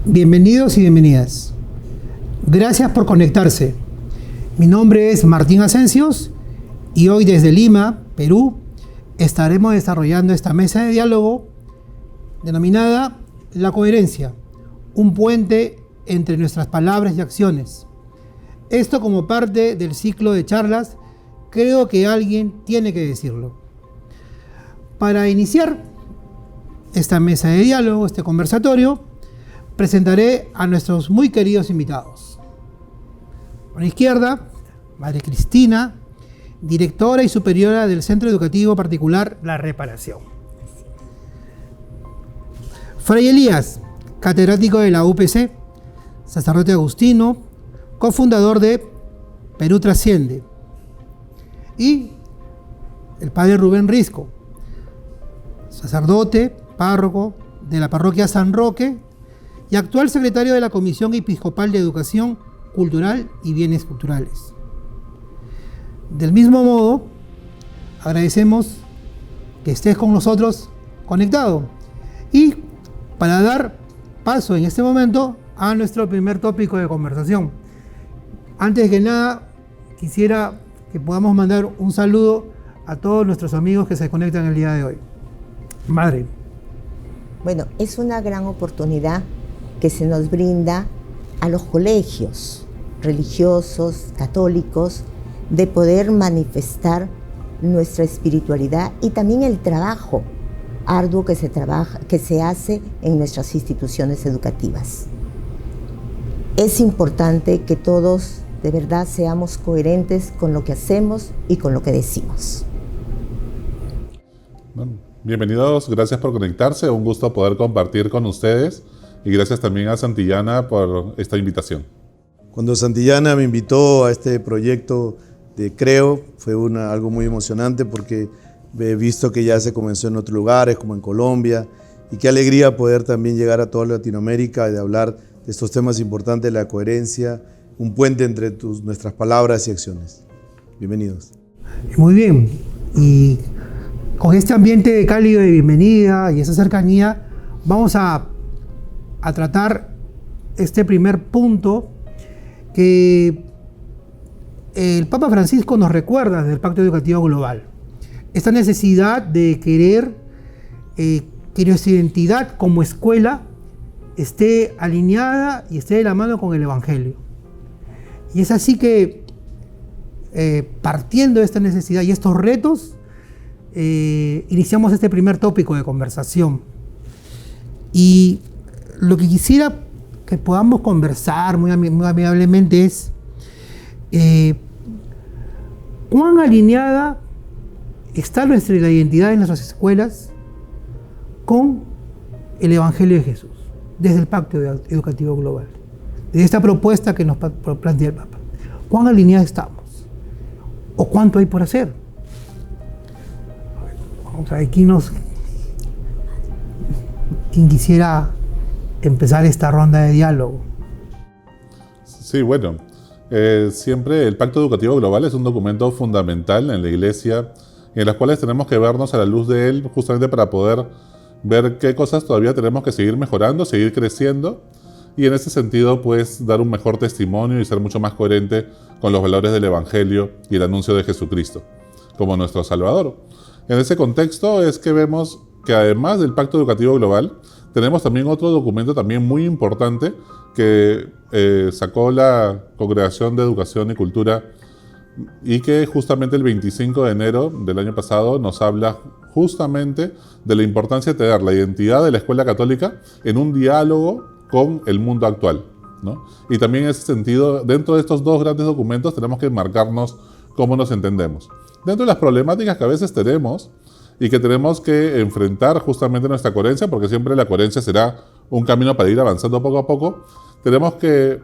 Bienvenidos y bienvenidas. Gracias por conectarse. Mi nombre es Martín Asensios y hoy desde Lima, Perú, estaremos desarrollando esta mesa de diálogo denominada La Coherencia, un puente entre nuestras palabras y acciones. Esto como parte del ciclo de charlas, creo que alguien tiene que decirlo. Para iniciar esta mesa de diálogo, este conversatorio, presentaré a nuestros muy queridos invitados. A la izquierda, Madre Cristina, directora y superiora del Centro Educativo Particular La Reparación. Fray Elías, catedrático de la UPC, sacerdote agustino, cofundador de Perú Trasciende. Y el padre Rubén Risco, sacerdote, párroco de la parroquia San Roque y actual secretario de la Comisión Episcopal de Educación Cultural y Bienes Culturales. Del mismo modo, agradecemos que estés con nosotros conectado. Y para dar paso en este momento a nuestro primer tópico de conversación. Antes que nada, quisiera que podamos mandar un saludo a todos nuestros amigos que se conectan el día de hoy. Madre. Bueno, es una gran oportunidad que se nos brinda a los colegios religiosos, católicos, de poder manifestar nuestra espiritualidad y también el trabajo arduo que se hace en nuestras instituciones educativas. Es importante que todos de verdad seamos coherentes con lo que hacemos y con lo que decimos. Bueno, bienvenidos, gracias por conectarse, un gusto poder compartir con ustedes y gracias también a Santillana por esta invitación. Cuando Santillana me invitó a este proyecto de Creo, fue algo muy emocionante porque he visto que ya se comenzó en otros lugares, como en Colombia, y qué alegría poder también llegar a toda Latinoamérica y de hablar de estos temas importantes, la coherencia, un puente entre nuestras palabras y acciones. Bienvenidos. Muy bien, y con este ambiente cálido de bienvenida y esa cercanía, vamos a tratar este primer punto que el Papa Francisco nos recuerda del Pacto Educativo Global. Esta necesidad de querer que nuestra identidad como escuela esté alineada y esté de la mano con el Evangelio. Y es así que, partiendo de esta necesidad y estos retos, iniciamos este primer tópico de conversación. Y lo que quisiera que podamos conversar muy amigablemente es cuán alineada está nuestra identidad en nuestras escuelas con el Evangelio de Jesús, desde el Pacto Educativo Global, desde esta propuesta que nos plantea el Papa. ¿Cuán alineados estamos? ¿O cuánto hay por hacer? Vamos a ver, ¿quién quisiera empezar esta ronda de diálogo? Sí, bueno, siempre el Pacto Educativo Global es un documento fundamental en la Iglesia, en las cuales tenemos que vernos a la luz de él, justamente para poder ver qué cosas todavía tenemos que seguir mejorando, seguir creciendo, y en ese sentido, pues, dar un mejor testimonio y ser mucho más coherente con los valores del Evangelio y el anuncio de Jesucristo como nuestro Salvador. En ese contexto es que vemos que además del Pacto Educativo Global, tenemos también otro documento también muy importante que sacó la Congregación de Educación y Cultura y que justamente el 25 de enero del año pasado nos habla justamente de la importancia de tener la identidad de la escuela católica en un diálogo con el mundo actual, ¿no? Y también en ese sentido, dentro de estos dos grandes documentos tenemos que marcarnos cómo nos entendemos. Dentro de las problemáticas que a veces tenemos y que tenemos que enfrentar justamente nuestra coherencia, porque siempre la coherencia será un camino para ir avanzando poco a poco, tenemos que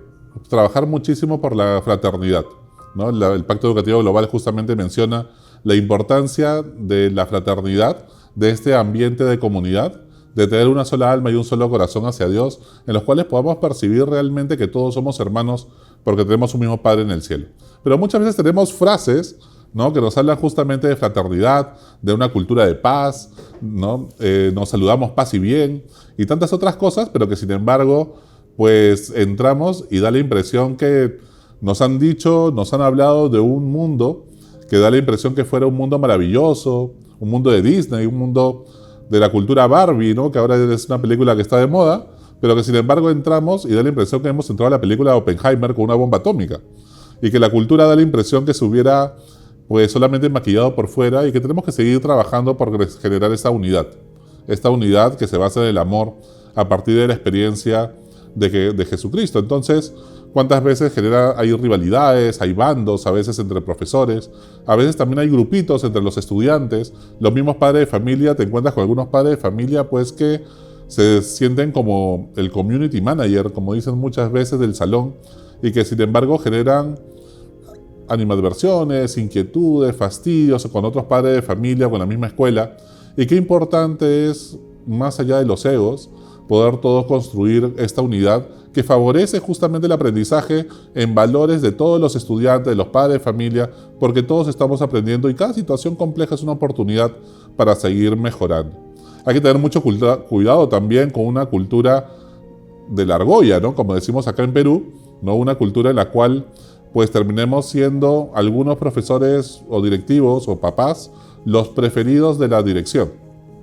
trabajar muchísimo por la fraternidad, ¿no? El Pacto Educativo Global justamente menciona la importancia de la fraternidad, de este ambiente de comunidad, de tener una sola alma y un solo corazón hacia Dios, en los cuales podamos percibir realmente que todos somos hermanos porque tenemos un mismo Padre en el cielo. Pero muchas veces tenemos frases, ¿no?, que nos hablan justamente de fraternidad, de una cultura de paz, ¿no? Nos saludamos paz y bien, y tantas otras cosas, pero que sin embargo pues entramos y da la impresión que nos han dicho, nos han hablado de un mundo que da la impresión que fuera un mundo maravilloso, un mundo de Disney, un mundo de la cultura Barbie, ¿no? Que ahora es una película que está de moda, pero que sin embargo entramos y da la impresión que hemos entrado a la película de Oppenheimer con una bomba atómica. Y que la cultura da la impresión que se hubiera pues solamente maquillado por fuera y que tenemos que seguir trabajando por generar esta unidad que se basa en el amor a partir de la experiencia de Jesucristo. Entonces, ¿cuántas veces hay rivalidades, hay bandos, a veces entre profesores, a veces también hay grupitos entre los estudiantes, los mismos padres de familia? Te encuentras con algunos padres de familia pues que se sienten como el community manager, como dicen muchas veces, del salón, y que sin embargo generan animadversiones, inquietudes, fastidios con otros padres de familia, con la misma escuela. Y qué importante es, más allá de los egos, poder todos construir esta unidad que favorece justamente el aprendizaje en valores de todos los estudiantes, de los padres de familia, porque todos estamos aprendiendo y cada situación compleja es una oportunidad para seguir mejorando. Hay que tener mucho cuidado también con una cultura de la argolla, ¿no? Como decimos acá en Perú, ¿no? Una cultura en la cual pues terminemos siendo algunos profesores o directivos o papás los preferidos de la dirección,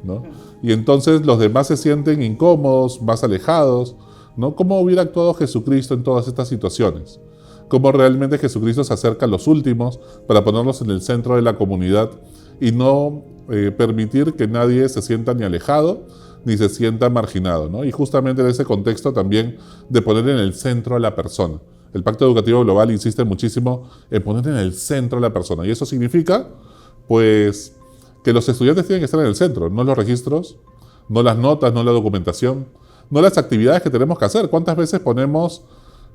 ¿no? Y entonces los demás se sienten incómodos, más alejados, ¿no? ¿Cómo hubiera actuado Jesucristo en todas estas situaciones? ¿Cómo realmente Jesucristo se acerca a los últimos para ponerlos en el centro de la comunidad y no permitir que nadie se sienta ni alejado ni se sienta marginado, ¿no? Y justamente en ese contexto también de poner en el centro a la persona. El Pacto Educativo Global insiste muchísimo en poner en el centro a la persona. Y eso significa, pues, que los estudiantes tienen que estar en el centro, no los registros, no las notas, no la documentación, no las actividades que tenemos que hacer. ¿Cuántas veces ponemos,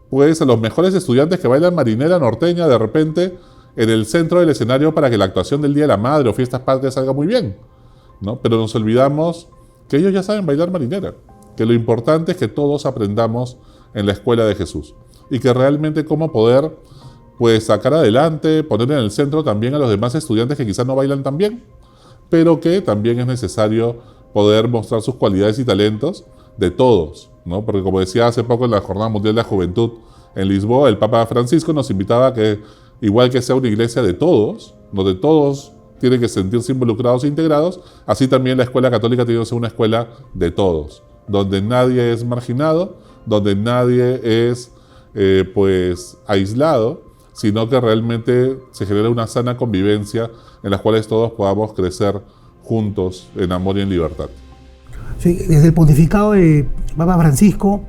pues, a los mejores estudiantes que bailan marinera norteña de repente en el centro del escenario para que la actuación del Día de la Madre o fiestas patrias salga muy bien, ¿no? Pero nos olvidamos que ellos ya saben bailar marinera, que lo importante es que todos aprendamos en la escuela de Jesús y que realmente cómo poder pues sacar adelante, poner en el centro también a los demás estudiantes que quizás no bailan tan bien, pero que también es necesario poder mostrar sus cualidades y talentos de todos, ¿no? Porque como decía hace poco en la Jornada Mundial de la Juventud en Lisboa, el Papa Francisco nos invitaba a que, igual que sea una iglesia de todos, donde todos tienen que sentirse involucrados e integrados, así también la escuela católica tiene que ser una escuela de todos, donde nadie es marginado, donde nadie es pues aislado, sino que realmente se genera una sana convivencia en las cuales todos podamos crecer juntos en amor y en libertad. Sí, desde el pontificado de Papa Francisco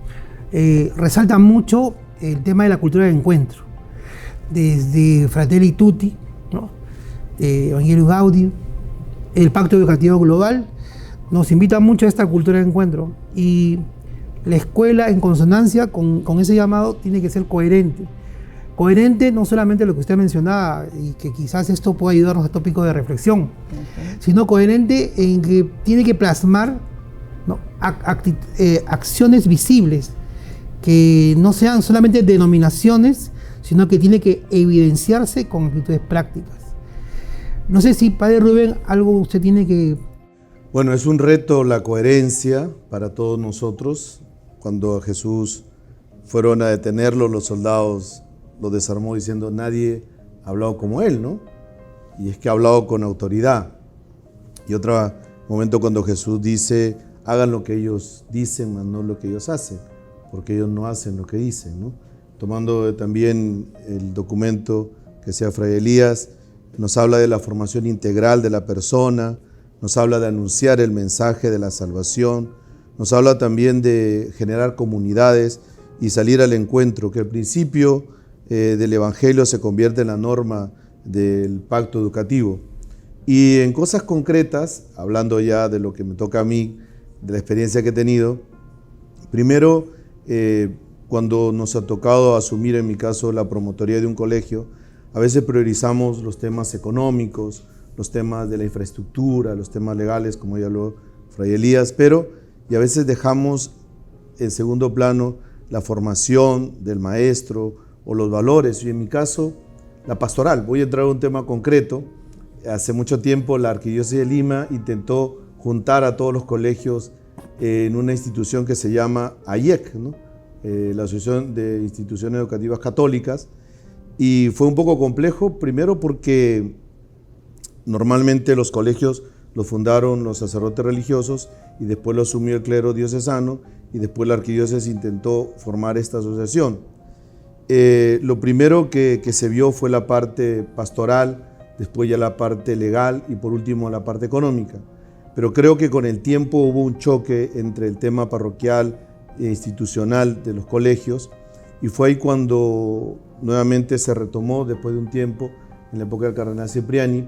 resalta mucho el tema de la cultura del encuentro. Desde Fratelli Tutti, ¿no? Evangelii Gaudium, el Pacto Educativo Global, nos invita mucho a esta cultura de encuentro. Y la escuela, en consonancia con ese llamado, tiene que ser coherente. Coherente no solamente lo que usted mencionaba, y que quizás esto pueda ayudarnos a tópico de reflexión, sino coherente en que tiene que plasmar, ¿no? Acciones visibles, que no sean solamente denominaciones, sino que tiene que evidenciarse con actitudes prácticas. No sé si, Padre Rubén, algo usted tiene que... Bueno, es un reto la coherencia para todos nosotros. Cuando a Jesús fueron a detenerlo, los soldados lo desarmó diciendo, nadie ha hablado como él, ¿no? Y es que ha hablado con autoridad. Y otro momento cuando Jesús dice, hagan lo que ellos dicen, mas no lo que ellos hacen, porque ellos no hacen lo que dicen, ¿no? Tomando también el documento que sea Fray Elías, nos habla de la formación integral de la persona, nos habla de anunciar el mensaje de la salvación, nos habla también de generar comunidades y salir al encuentro, que el principio del Evangelio se convierte en la norma del pacto educativo. Y en cosas concretas, hablando ya de lo que me toca a mí, de la experiencia que he tenido, primero, cuando nos ha tocado asumir, en mi caso, la promotoría de un colegio, a veces priorizamos los temas económicos, los temas de la infraestructura, los temas legales, como ya habló Fray Elías, y a veces dejamos en segundo plano la formación del maestro o los valores, y en mi caso, la pastoral. Voy a entrar a un tema concreto. Hace mucho tiempo la Arquidiócesis de Lima intentó juntar a todos los colegios en una institución que se llama AIEC, ¿no? la Asociación de Instituciones Educativas Católicas, y fue un poco complejo, primero porque normalmente los colegios los fundaron los sacerdotes religiosos y después lo asumió el clero diocesano y después la arquidiócesis intentó formar esta asociación. Lo primero que se vio fue la parte pastoral, después ya la parte legal y por último la parte económica. Pero creo que con el tiempo hubo un choque entre el tema parroquial e institucional de los colegios y fue ahí cuando nuevamente se retomó después de un tiempo, en la época del cardenal Cipriani,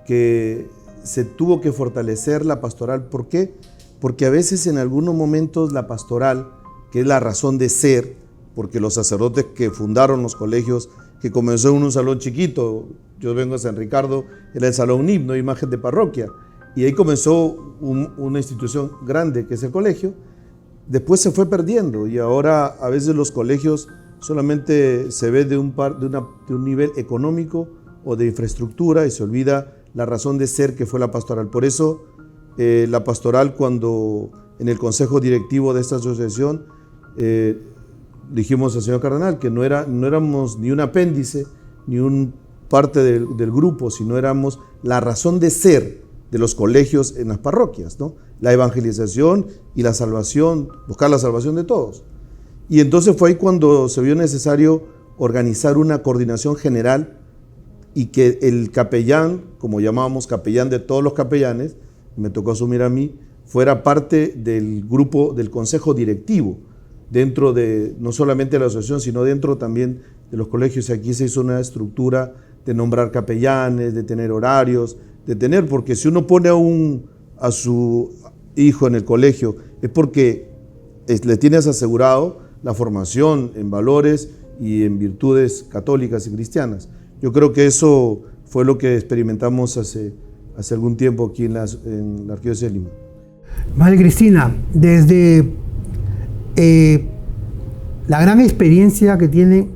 que se tuvo que fortalecer la pastoral. ¿Por qué? Porque a veces en algunos momentos la pastoral, que es la razón de ser, porque los sacerdotes que fundaron los colegios, que comenzó en un salón chiquito, yo vengo de San Ricardo, era el salón himno, imagen de parroquia, y ahí comenzó una institución grande que es el colegio, después se fue perdiendo y ahora a veces los colegios solamente se ve de un nivel económico o de infraestructura y se olvida la razón de ser que fue la pastoral. Por eso la pastoral, cuando en el consejo directivo de esta asociación dijimos al señor cardenal que no éramos ni un apéndice ni un parte del grupo, sino éramos la razón de ser de los colegios en las parroquias, ¿no? La evangelización y la salvación, buscar la salvación de todos. Y entonces fue ahí cuando se vio necesario organizar una coordinación general y que el capellán, como llamábamos capellán de todos los capellanes, me tocó asumir a mí, fuera parte del grupo del consejo directivo, dentro de no solamente de la asociación, sino dentro también de los colegios. Aquí se hizo una estructura de nombrar capellanes, de tener horarios, porque si uno pone a su hijo en el colegio, es porque le tienes asegurado la formación en valores y en virtudes católicas y cristianas. Yo creo que eso fue lo que experimentamos hace algún tiempo aquí en la Arquidiócesis de Lima. Madre Cristina, desde la gran experiencia que tiene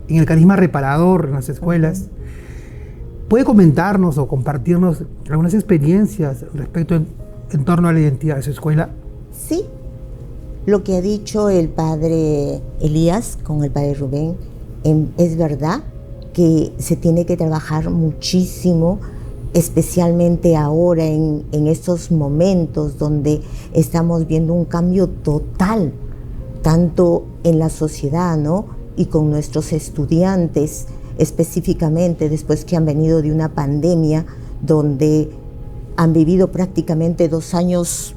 en el carisma reparador en las escuelas, ¿puede comentarnos o compartirnos algunas experiencias respecto en torno a la identidad de su escuela? Sí, lo que ha dicho el padre Elías con el padre Rubén es verdad que se tiene que trabajar muchísimo, especialmente ahora en estos momentos donde estamos viendo un cambio total, tanto en la sociedad, ¿no? Y con nuestros estudiantes, específicamente después que han venido de una pandemia donde han vivido prácticamente 2 años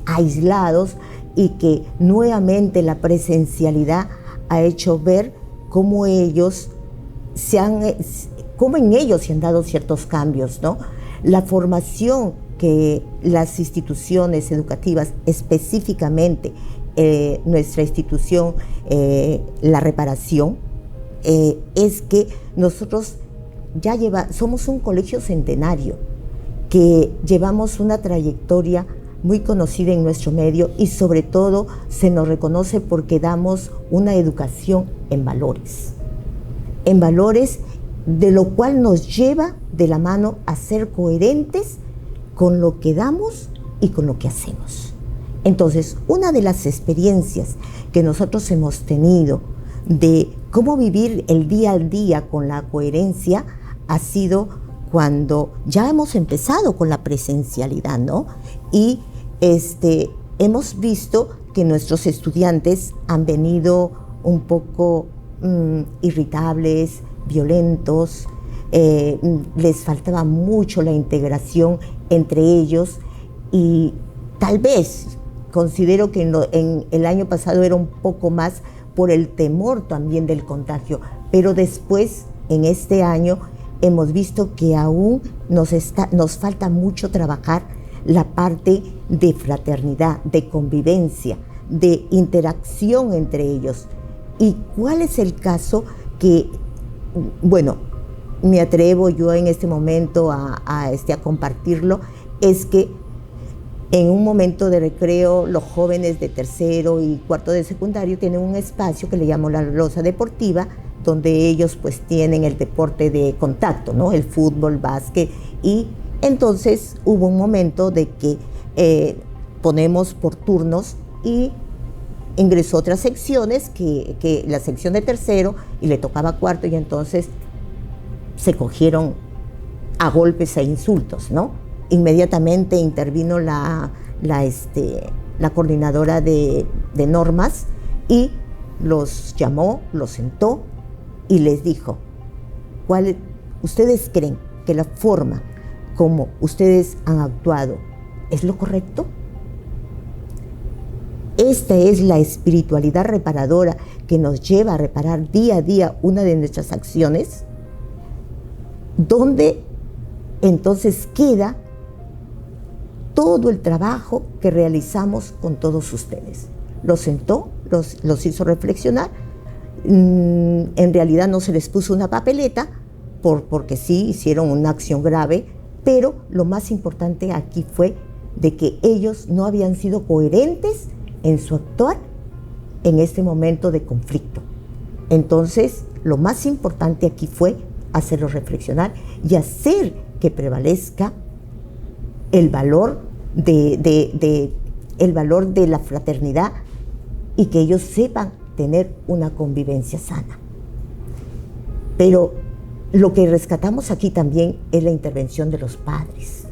aislados y que nuevamente la presencialidad ha hecho ver cómo en ellos se han dado ciertos cambios, ¿no? La formación que las instituciones educativas, específicamente nuestra institución, la reparación, es que nosotros somos un colegio centenario, que llevamos una trayectoria muy conocida en nuestro medio y sobre todo se nos reconoce porque damos una educación en valores, de lo cual nos lleva de la mano a ser coherentes con lo que damos y con lo que hacemos. Entonces, una de las experiencias que nosotros hemos tenido de cómo vivir el día al día con la coherencia ha sido cuando ya hemos empezado con la presencialidad, ¿no? Y hemos visto que nuestros estudiantes han venido un poco irritables, violentos, les faltaba mucho la integración entre ellos y tal vez considero que en el año pasado era un poco más por el temor también del contagio, pero después en este año hemos visto que aún nos falta mucho trabajar la parte de fraternidad, de convivencia, de interacción entre ellos. ¿Y cuál es el caso que, bueno, me atrevo yo en este momento a compartirlo? Es que en un momento de recreo, los jóvenes de 3º y 4º de secundario tienen un espacio que le llamo la loza deportiva, donde ellos pues tienen el deporte de contacto, ¿no? El fútbol, básquet, y entonces hubo un momento de que ponemos por turnos y ingresó a otras secciones, que la sección de tercero, y le tocaba cuarto, y entonces se cogieron a golpes e insultos, ¿no? Inmediatamente intervino la coordinadora de normas y los llamó, los sentó y les dijo: ¿ustedes creen que la forma como ustedes han actuado es lo correcto? Esta es la espiritualidad reparadora que nos lleva a reparar día a día una de nuestras acciones, donde entonces queda todo el trabajo que realizamos con todos ustedes. Los sentó, los hizo reflexionar. En realidad no se les puso una papeleta, porque sí hicieron una acción grave, pero lo más importante aquí fue de que ellos no habían sido coherentes en su actuar en este momento de conflicto. Entonces, lo más importante aquí fue hacerlos reflexionar y hacer que prevalezca el valor el valor de la fraternidad, y que ellos sepan tener una convivencia sana. Pero lo que rescatamos aquí también es la intervención de los padres.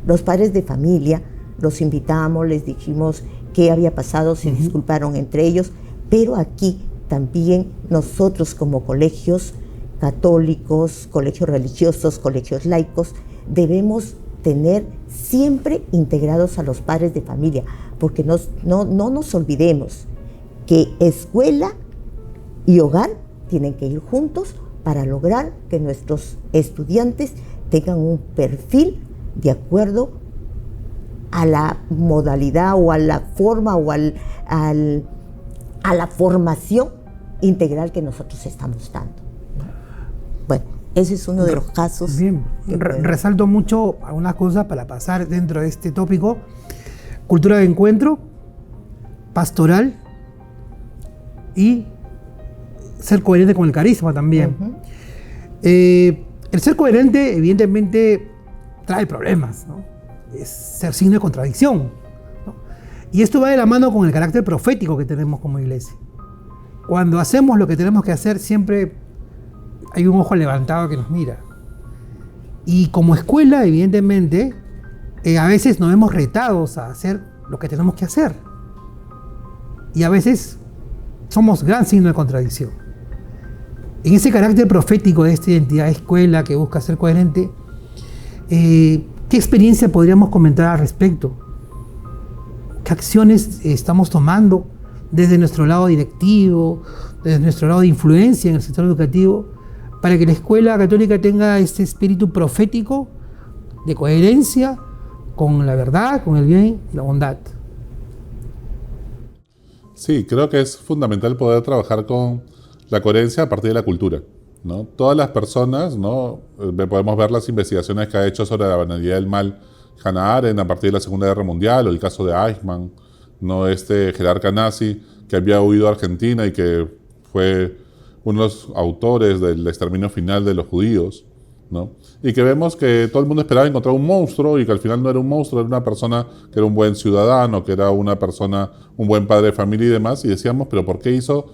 Los padres de familia, los invitamos, les dijimos qué había pasado, se disculparon entre ellos, pero aquí también nosotros como colegios católicos, colegios religiosos, colegios laicos, debemos tener siempre integrados a los padres de familia, porque no nos olvidemos que escuela y hogar tienen que ir juntos para lograr que nuestros estudiantes tengan un perfil de acuerdo a la modalidad o a la forma o a la formación integral que nosotros estamos dando. Bueno, ese es uno de los casos. Bien, resalto mucho algunas cosas para pasar dentro de este tópico: cultura de encuentro, pastoral y ser coherente con el carisma también. El ser coherente evidentemente trae problemas, ¿no? Es ser signo de contradicción, ¿no? Y esto va de la mano con el carácter profético que tenemos como iglesia. Cuando hacemos lo que tenemos que hacer, siempre hay un ojo levantado que nos mira. Y como escuela, evidentemente, a veces nos vemos retados a hacer lo que tenemos que hacer. Y a veces somos gran signo de contradicción. En ese carácter profético de esta identidad de escuela que busca ser coherente, ¿qué experiencia podríamos comentar al respecto? ¿Qué acciones estamos tomando desde nuestro lado directivo, desde nuestro lado de influencia en el sector educativo, para que la escuela católica tenga este espíritu profético de coherencia con la verdad, con el bien y la bondad? Sí, creo que es fundamental poder trabajar con la coherencia a partir de la cultura, ¿no? Todas las personas, ¿no? Podemos ver las investigaciones que ha hecho sobre la banalidad del mal Hannah Arendt a partir de la Segunda Guerra Mundial, o el caso de Eichmann, ¿no? Jerarca nazi que había huido a Argentina y que fue uno de los autores del exterminio final de los judíos, ¿no? Y que vemos que todo el mundo esperaba encontrar un monstruo, y que al final no era un monstruo, era una persona que era un buen ciudadano, que era una persona, un buen padre de familia y demás, y decíamos, pero ¿por qué hizo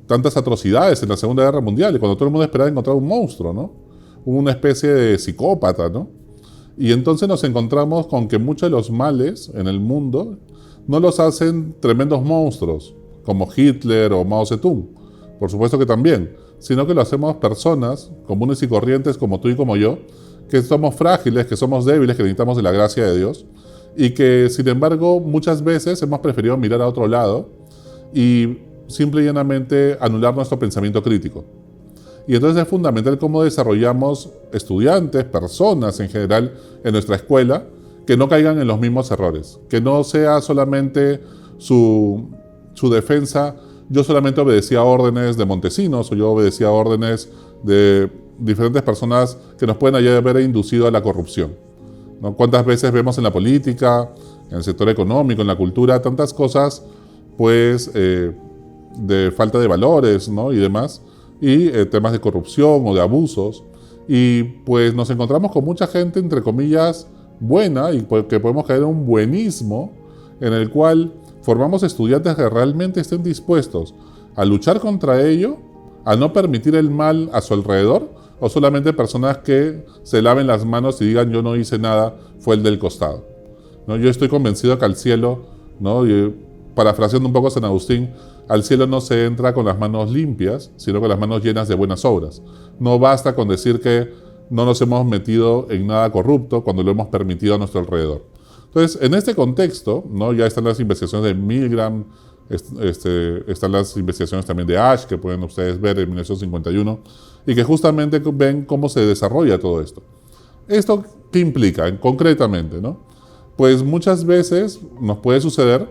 tantas atrocidades en la Segunda Guerra Mundial? Y cuando todo el mundo esperaba encontrar un monstruo, ¿no? Una especie de psicópata, ¿no? Y entonces nos encontramos con que muchos de los males en el mundo no los hacen tremendos monstruos, como Hitler o Mao Zedong, por supuesto que también, sino que lo hacemos personas comunes y corrientes como tú y como yo, que somos frágiles, que somos débiles, que necesitamos de la gracia de Dios, y que sin embargo muchas veces hemos preferido mirar a otro lado y simple y llanamente anular nuestro pensamiento crítico. Y entonces es fundamental cómo desarrollamos estudiantes, personas en general en nuestra escuela, que no caigan en los mismos errores, que no sea solamente su defensa: yo solamente obedecía órdenes de Montesinos, o yo obedecía órdenes de diferentes personas que nos pueden haber inducido a la corrupción, ¿no? ¿Cuántas veces vemos en la política, en el sector económico, en la cultura, tantas cosas, pues, de falta de valores, ¿no? Y demás, y temas de corrupción o de abusos, y pues nos encontramos con mucha gente, entre comillas, buena, y que podemos caer en un buenismo en el cual formamos estudiantes que realmente estén dispuestos a luchar contra ello, a no permitir el mal a su alrededor, o solamente personas que se laven las manos y digan yo no hice nada, fue el del costado, ¿no? Yo estoy convencido que al cielo, ¿no? Y parafraseando un poco a San Agustín, al cielo no se entra con las manos limpias, sino con las manos llenas de buenas obras. No basta con decir que no nos hemos metido en nada corrupto cuando lo hemos permitido a nuestro alrededor. Entonces, en este contexto, ¿no? Ya están las investigaciones de Milgram, están las investigaciones también de Ash, que pueden ustedes ver en 1951, y que justamente ven cómo se desarrolla todo esto. ¿Esto qué implica concretamente, ¿no? Pues muchas veces nos puede suceder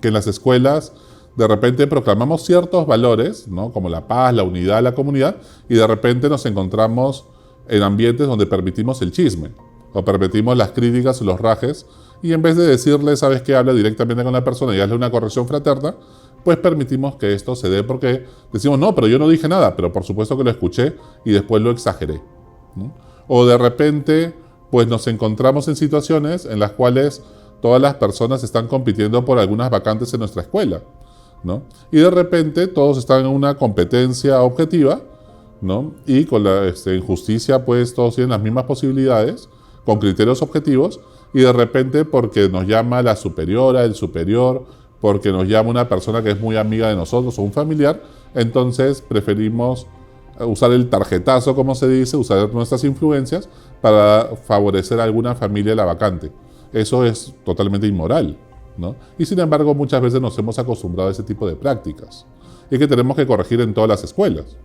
que en las escuelas de repente proclamamos ciertos valores, ¿no? Como la paz, la unidad, la comunidad, y de repente nos encontramos en ambientes donde permitimos el chisme, o permitimos las críticas o los rajes, y en vez de decirle, ¿sabes qué? Habla directamente con la persona y hazle una corrección fraterna, pues permitimos que esto se dé porque decimos, no, pero yo no dije nada, pero por supuesto que lo escuché y después lo exageré, ¿no? O de repente, pues nos encontramos en situaciones en las cuales todas las personas están compitiendo por algunas vacantes en nuestra escuela, ¿no? Y de repente todos están en una competencia objetiva, ¿no? Y con la injusticia, pues todos tienen las mismas posibilidades, con criterios objetivos, y de repente porque nos llama la superiora, el superior, porque nos llama una persona que es muy amiga de nosotros o un familiar, entonces preferimos usar el tarjetazo, como se dice, usar nuestras influencias para favorecer a alguna familia la vacante. Eso es totalmente inmoral, ¿no? Y sin embargo, muchas veces nos hemos acostumbrado a ese tipo de prácticas y que tenemos que corregir en todas las escuelas,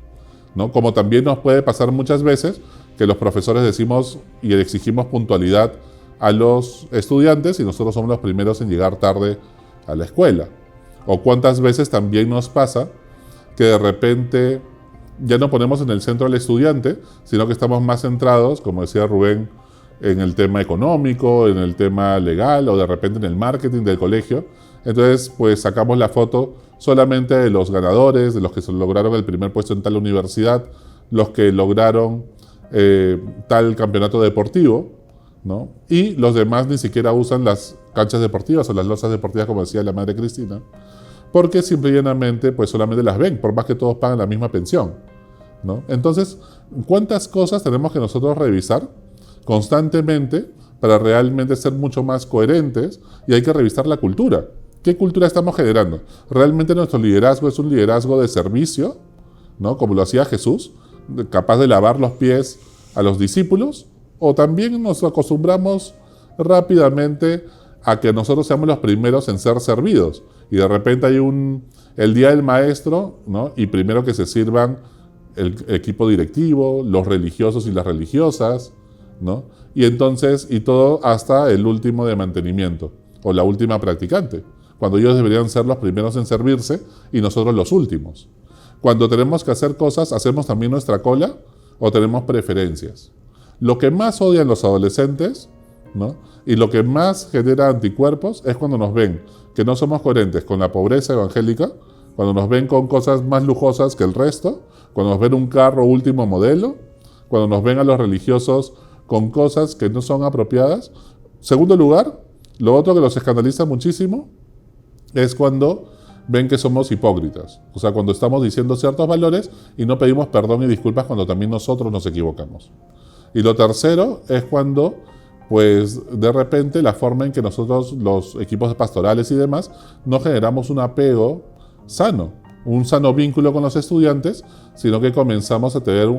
¿no? Como también nos puede pasar muchas veces que los profesores decimos y exigimos puntualidad a los estudiantes y nosotros somos los primeros en llegar tarde a la escuela. O cuántas veces también nos pasa que de repente ya no ponemos en el centro al estudiante, sino que estamos más centrados, como decía Rubén, en el tema económico, en el tema legal o de repente en el marketing del colegio. Entonces, pues sacamos la foto solamente de los ganadores, de los que se lograron el primer puesto en tal universidad, los que lograron tal campeonato deportivo, ¿no? Y los demás ni siquiera usan las canchas deportivas o las losas deportivas, como decía la madre Cristina, porque simple y llanamente pues solamente las ven, por más que todos pagan la misma pensión, ¿no? Entonces, ¿cuántas cosas tenemos que nosotros revisar constantemente para realmente ser mucho más coherentes? Y hay que revisar la cultura. ¿Qué cultura estamos generando? ¿Realmente nuestro liderazgo es un liderazgo de servicio, ¿no? Como lo hacía Jesús, capaz de lavar los pies a los discípulos? ¿O también nos acostumbramos rápidamente a que nosotros seamos los primeros en ser servidos? Y de repente hay el día del maestro, ¿no? Y primero que se sirvan el equipo directivo, los religiosos y las religiosas, ¿no? Y entonces, y todo hasta el último de mantenimiento, o la última practicante, cuando ellos deberían ser los primeros en servirse y nosotros los últimos. Cuando tenemos que hacer cosas, ¿hacemos también nuestra cola o tenemos preferencias? Lo que más odian los adolescentes, ¿no? Y lo que más genera anticuerpos es cuando nos ven que no somos coherentes con la pobreza evangélica, cuando nos ven con cosas más lujosas que el resto, cuando nos ven un carro último modelo, cuando nos ven a los religiosos con cosas que no son apropiadas. Segundo lugar, lo otro que los escandaliza muchísimo es cuando ven que somos hipócritas. O sea, cuando estamos diciendo ciertos valores y no pedimos perdón y disculpas cuando también nosotros nos equivocamos. Y lo tercero es cuando, pues, de repente la forma en que nosotros, los equipos pastorales y demás, no generamos un apego sano, un sano vínculo con los estudiantes, sino que comenzamos a tener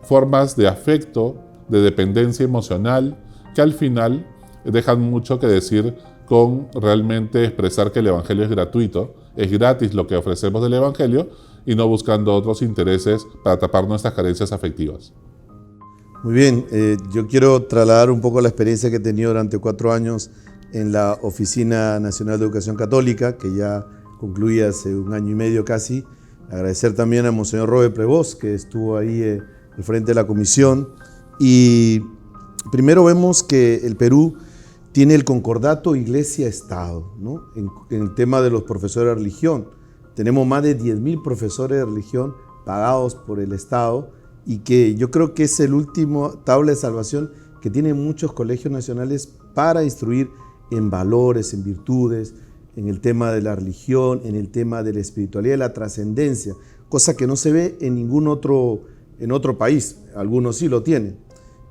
formas de afecto, de dependencia emocional, que al final dejan mucho que decir con realmente expresar que el Evangelio es gratuito, es gratis lo que ofrecemos del Evangelio, y no buscando otros intereses para tapar nuestras carencias afectivas. Muy bien, yo quiero trasladar un poco la experiencia que he tenido durante 4 años en la Oficina Nacional de Educación Católica, que ya concluí hace 1 año y medio casi. Agradecer también a Monseñor Robert Prevost, que estuvo ahí al frente de la comisión. Y primero vemos que el Perú tiene el concordato Iglesia-Estado, ¿no? En el tema de los profesores de religión. Tenemos más de 10.000 profesores de religión pagados por el Estado, y que yo creo que es el último tabla de salvación que tienen muchos colegios nacionales para instruir en valores, en virtudes, en el tema de la religión, en el tema de la espiritualidad, la trascendencia, cosa que no se ve en ningún otro país. Algunos sí lo tienen.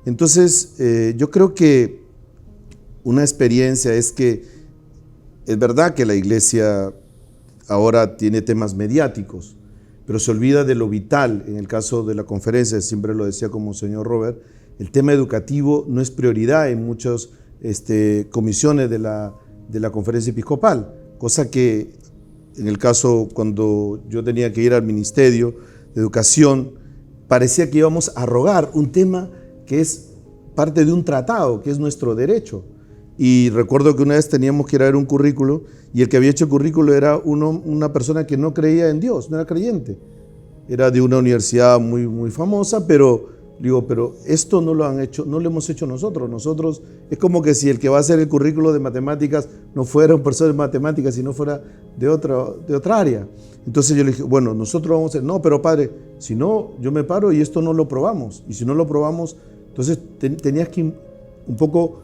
Entonces, yo creo que una experiencia es que es verdad que la iglesia ahora tiene temas mediáticos, pero se olvida de lo vital. En el caso de la conferencia, siempre lo decía como señor Robert, el tema educativo no es prioridad en muchas comisiones de la conferencia episcopal, cosa que en el caso cuando yo tenía que ir al Ministerio de Educación, parecía que íbamos a rogar un tema que es parte de un tratado, que es nuestro derecho. Y recuerdo que una vez teníamos que ir a ver un currículo y el que había hecho el currículo era una persona que no creía en Dios, no era creyente. Era de una universidad muy, muy famosa, pero digo, pero esto no lo han hecho, no lo hemos hecho nosotros. Nosotros es como que si el que va a hacer el currículo de matemáticas no fuera un profesor de matemáticas, sino fuera de otra área. Entonces yo le dije, bueno, nosotros vamos a hacer, no, pero padre, si no, yo me paro y esto no lo probamos. Y si no lo probamos, entonces tenías que un poco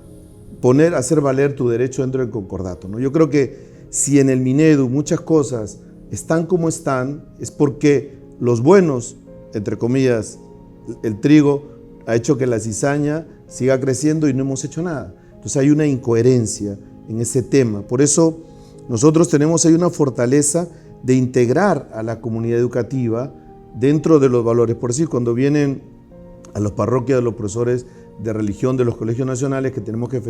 hacer valer tu derecho dentro del concordato, ¿no? Yo creo que si en el Minedu muchas cosas están como están, es porque los buenos, entre comillas, el trigo ha hecho que la cizaña siga creciendo y no hemos hecho nada. Entonces hay una incoherencia en ese tema. Por eso nosotros tenemos ahí una fortaleza de integrar a la comunidad educativa dentro de los valores. Por decir, cuando vienen a las parroquias de los profesores de religión de los colegios nacionales, que tenemos que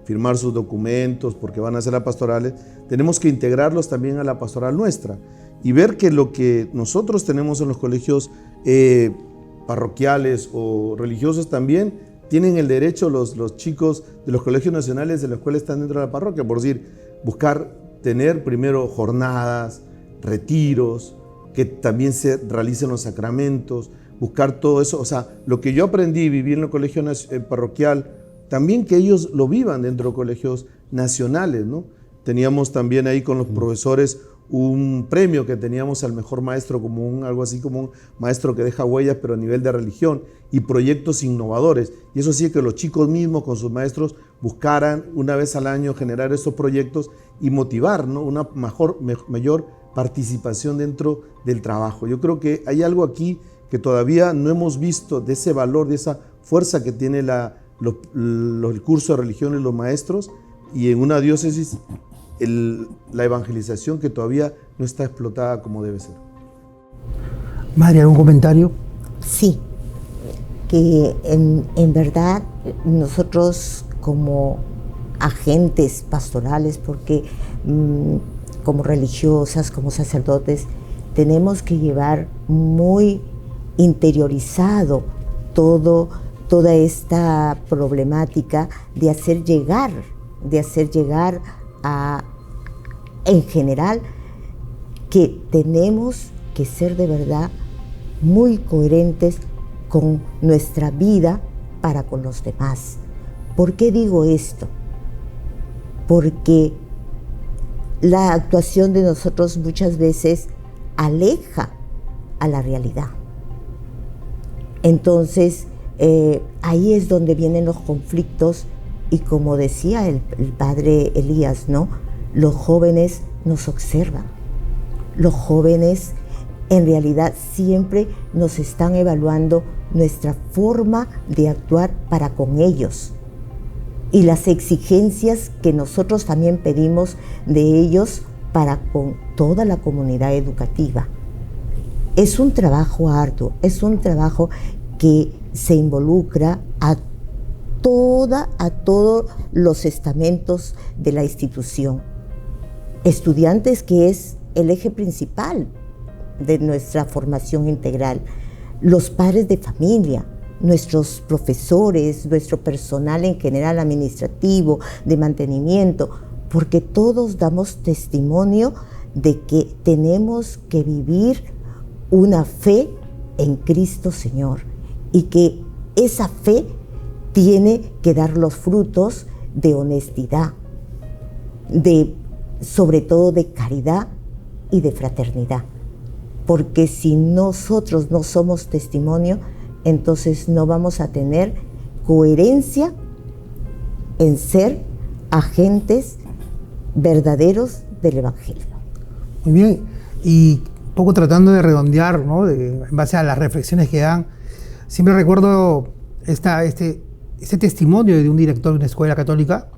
firmar sus documentos porque van a ser las pastorales, tenemos que integrarlos también a la pastoral nuestra y ver que lo que nosotros tenemos en los colegios parroquiales o religiosos también tienen el derecho los chicos de los colegios nacionales de la escuela están dentro de la parroquia. Por decir, buscar tener primero jornadas, retiros, que también se realicen los sacramentos, buscar todo eso. O sea, lo que yo aprendí y viví en el colegio parroquial, también que ellos lo vivan dentro de colegios nacionales, ¿no? Teníamos también ahí con los profesores un premio que teníamos al mejor maestro, algo así como un maestro que deja huellas, pero a nivel de religión, y proyectos innovadores. Y eso sí, que los chicos mismos con sus maestros buscaran una vez al año generar esos proyectos y motivar, ¿no? Una mayor participación dentro del trabajo. Yo creo que hay algo aquí que todavía no hemos visto de ese valor, de esa fuerza que tiene el curso de religión y los maestros, y en una diócesis la evangelización que todavía no está explotada como debe ser. Madre, ¿algún comentario? Sí, que en verdad nosotros como agentes pastorales, porque como religiosas, como sacerdotes, tenemos que llevar muy interiorizado toda esta problemática de hacer llegar en general, que tenemos que ser de verdad muy coherentes con nuestra vida para con los demás. ¿Por qué digo esto? Porque la actuación de nosotros muchas veces aleja a la realidad. Entonces, ahí es donde vienen los conflictos, y como decía el padre Elías, ¿no? Los jóvenes nos observan. Los jóvenes en realidad siempre nos están evaluando nuestra forma de actuar para con ellos y las exigencias que nosotros también pedimos de ellos para con toda la comunidad educativa. Es un trabajo arduo, es un trabajo que se involucra a todos los estamentos de la institución. Estudiantes, que es el eje principal de nuestra formación integral, los padres de familia, nuestros profesores, nuestro personal en general administrativo, de mantenimiento, porque todos damos testimonio de que tenemos que vivir una fe en Cristo Señor, y que esa fe tiene que dar los frutos de honestidad, sobre todo de caridad y de fraternidad. Porque si nosotros no somos testimonio, entonces no vamos a tener coherencia en ser agentes verdaderos del Evangelio. Muy bien, y un poco tratando de redondear, ¿no? En base a las reflexiones que dan, siempre recuerdo este testimonio de un director de una escuela católica,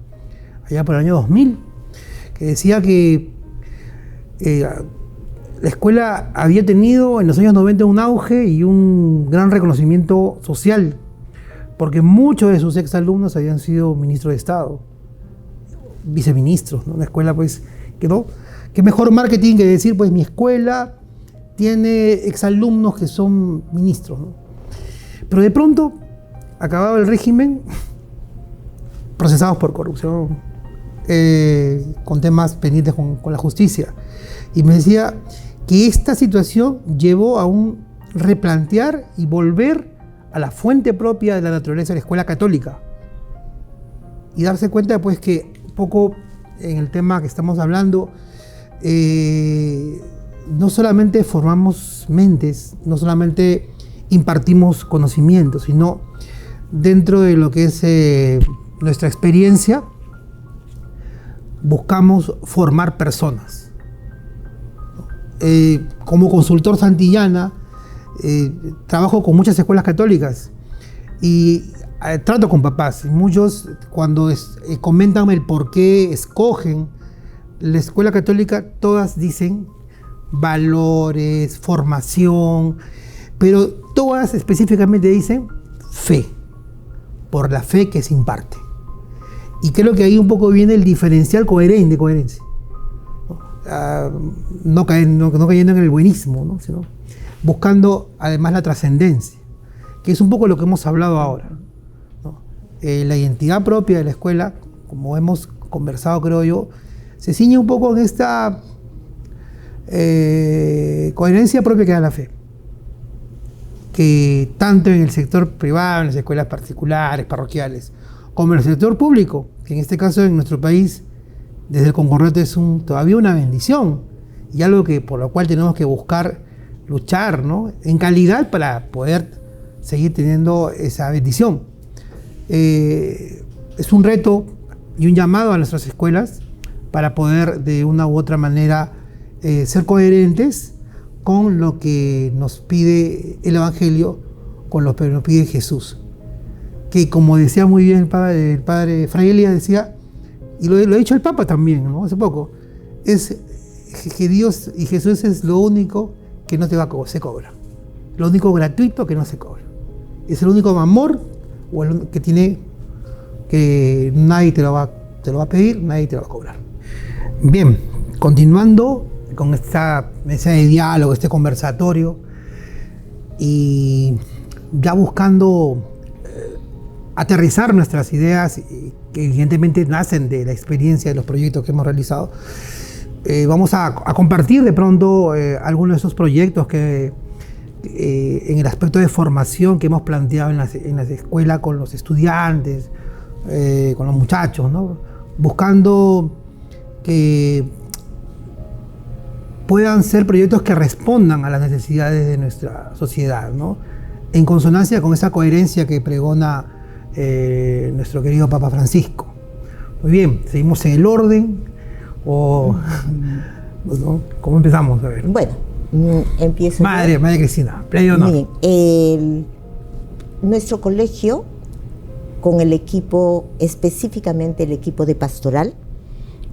allá por el año 2000, que decía que la escuela había tenido en los años 90 un auge y un gran reconocimiento social, porque muchos de sus exalumnos habían sido ministros de Estado, viceministros, ¿no? La escuela pues quedó. Qué mejor marketing que decir, pues mi escuela tiene exalumnos que son ministros, ¿no? Pero de pronto, acababa el régimen, procesados por corrupción, con temas pendientes con la justicia. Y me decía que esta situación llevó a un replantear y volver a la fuente propia de la naturaleza de la escuela católica. Y darse cuenta pues que un poco en el tema que estamos hablando, no solamente formamos mentes, no solamente impartimos conocimientos, sino dentro de lo que es nuestra experiencia, buscamos formar personas. Como consultor Santillana, trabajo con muchas escuelas católicas y trato con papás. Y muchos cuando comentan el por qué escogen la escuela católica, todas dicen valores, formación, pero todas específicamente dicen fe, por la fe que se imparte. Y creo que ahí un poco viene el diferencial de coherencia. No cayendo en el buenismo, ¿no? Sino buscando además la trascendencia, que es un poco lo que hemos hablado ahora, ¿no? La identidad propia de la escuela, como hemos conversado creo yo, se ciñe un poco en esta coherencia propia que da la fe, que tanto en el sector privado, en las escuelas particulares, parroquiales, como en el sector público, que en este caso en nuestro país, desde el Concordato es todavía una bendición y algo por lo cual tenemos que buscar luchar, ¿no? En calidad para poder seguir teniendo esa bendición. Es un reto y un llamado a nuestras escuelas para poder de una u otra manera ser coherentes con lo que nos pide el Evangelio, con lo que nos pide Jesús. Que como decía muy bien el padre Fray Elías, decía, y lo ha dicho el Papa también, ¿no? Hace poco, es que Dios y Jesús es lo único que no se cobra. Lo único gratuito que no se cobra. Es el único amor que tiene, que nadie te lo va a pedir, nadie te lo va a cobrar. Bien, continuando con esta mesa de diálogo, este conversatorio, y ya buscando aterrizar nuestras ideas, que evidentemente nacen de la experiencia de los proyectos que hemos realizado. Vamos a compartir de pronto algunos de esos proyectos que en el aspecto de formación que hemos planteado en las escuelas con los estudiantes, con los muchachos, ¿no? Buscando que puedan ser proyectos que respondan a las necesidades de nuestra sociedad, ¿no? En consonancia con esa coherencia que pregona nuestro querido Papa Francisco. Muy bien, seguimos en el orden o ¿no? ¿Cómo empezamos? A ver. Bueno, empiezo. Madre Cristina, play honor. Miren, nuestro colegio, con el equipo, específicamente el equipo de pastoral,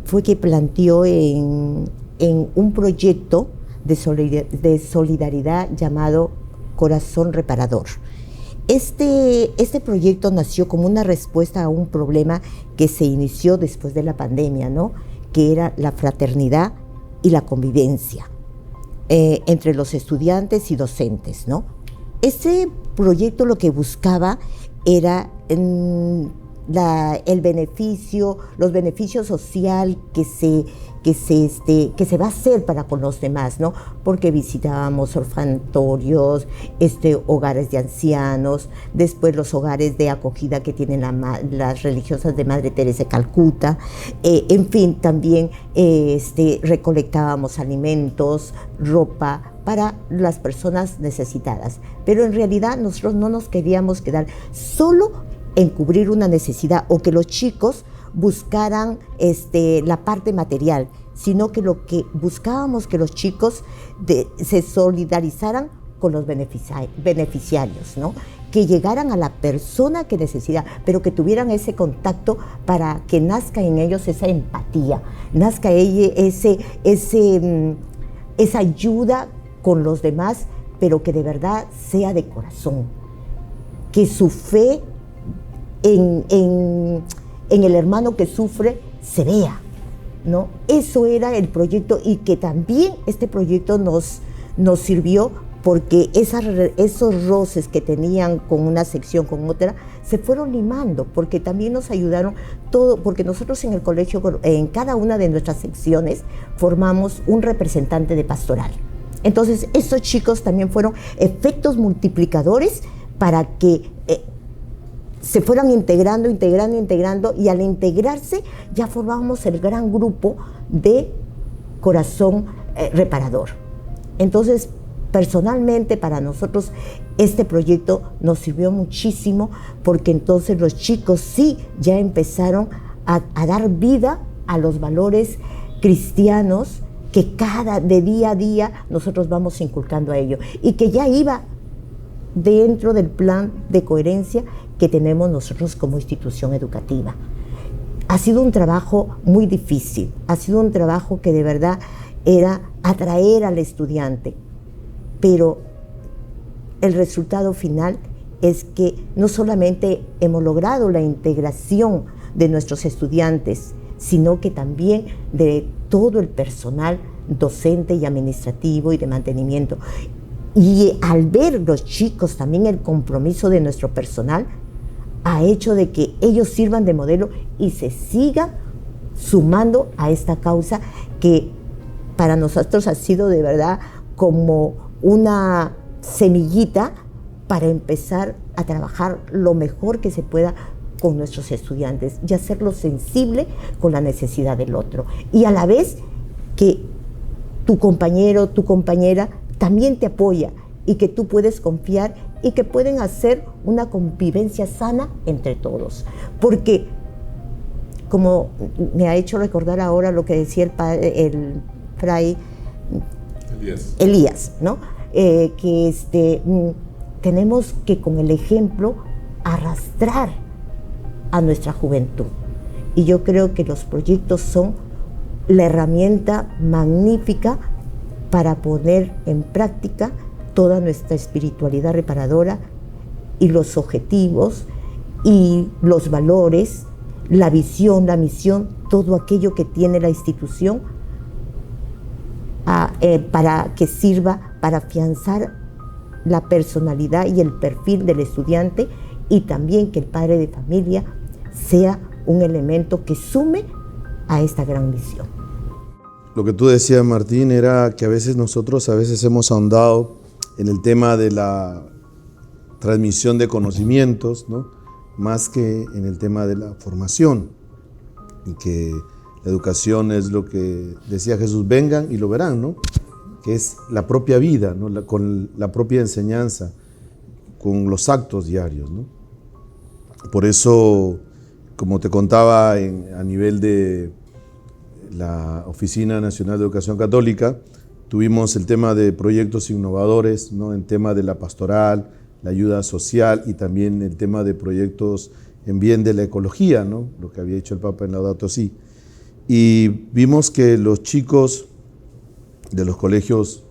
fue que planteó en un proyecto de solidaridad llamado Corazón Reparador. Este proyecto nació como una respuesta a un problema que se inició después de la pandemia, ¿no? Que era la fraternidad y la convivencia entre los estudiantes y docentes, ¿no? Este proyecto lo que buscaba era el beneficio, los beneficios social que se va a hacer para con los demás, ¿no? Porque visitábamos orfanatorios, hogares de ancianos, después los hogares de acogida que tienen las religiosas de Madre Teresa de Calcuta, en fin, también recolectábamos alimentos, ropa para las personas necesitadas, pero en realidad nosotros no nos queríamos quedar solo en cubrir una necesidad o que los chicos buscaran la parte material, sino que lo que buscábamos que los chicos se solidarizaran con los beneficiarios, ¿no? Que llegaran a la persona que necesita, pero que tuvieran ese contacto para que nazca en ellos esa empatía, nazca esa ayuda con los demás, pero que de verdad sea de corazón, que su fe en el hermano que sufre se vea, ¿no? Eso era el proyecto, y que también este proyecto nos sirvió porque esos roces que tenían con una sección, con otra, se fueron limando, porque también nos ayudaron todo, porque nosotros en el colegio, en cada una de nuestras secciones, formamos un representante de pastoral. Entonces, estos chicos también fueron efectos multiplicadores para que se fueran integrando, y al integrarse ya formábamos el gran grupo de Corazón Reparador. Entonces, personalmente para nosotros este proyecto nos sirvió muchísimo, porque entonces los chicos sí ya empezaron a dar vida a los valores cristianos que de día a día nosotros vamos inculcando a ellos, y que ya iba dentro del plan de coherencia que tenemos nosotros como institución educativa. Ha sido un trabajo muy difícil, ha sido un trabajo que de verdad era atraer al estudiante, pero el resultado final es que no solamente hemos logrado la integración de nuestros estudiantes, sino que también de todo el personal docente y administrativo y de mantenimiento. Y al ver los chicos también el compromiso de nuestro personal, ha hecho de que ellos sirvan de modelo y se sigan sumando a esta causa, que para nosotros ha sido de verdad como una semillita para empezar a trabajar lo mejor que se pueda con nuestros estudiantes y hacerlo sensible con la necesidad del otro, y a la vez que tu compañero, tu compañera también te apoya, y que tú puedes confiar, y que pueden hacer una convivencia sana entre todos. Porque, como me ha hecho recordar ahora lo que decía el fray Elías, ¿no? Que tenemos que con el ejemplo arrastrar a nuestra juventud. Y yo creo que los proyectos son la herramienta magnífica para poner en práctica toda nuestra espiritualidad reparadora, y los objetivos y los valores, la visión, la misión, todo aquello que tiene la institución para que sirva para afianzar la personalidad y el perfil del estudiante, y también que el padre de familia sea un elemento que sume a esta gran misión. Lo que tú decías, Martín, era que a veces hemos ahondado en el tema de la transmisión de conocimientos, ¿no? Más que en el tema de la formación, y que la educación es lo que decía Jesús: vengan y lo verán, ¿no? Que es la propia vida, ¿no? Con la propia enseñanza, con los actos diarios, ¿no? Por eso, como te contaba, a nivel de la Oficina Nacional de Educación Católica, tuvimos el tema de proyectos innovadores, ¿no? En tema de la pastoral, la ayuda social, y también el tema de proyectos en bien de la ecología, ¿no? Lo que había hecho el Papa en Laudato Si. Y vimos que los chicos de los colegios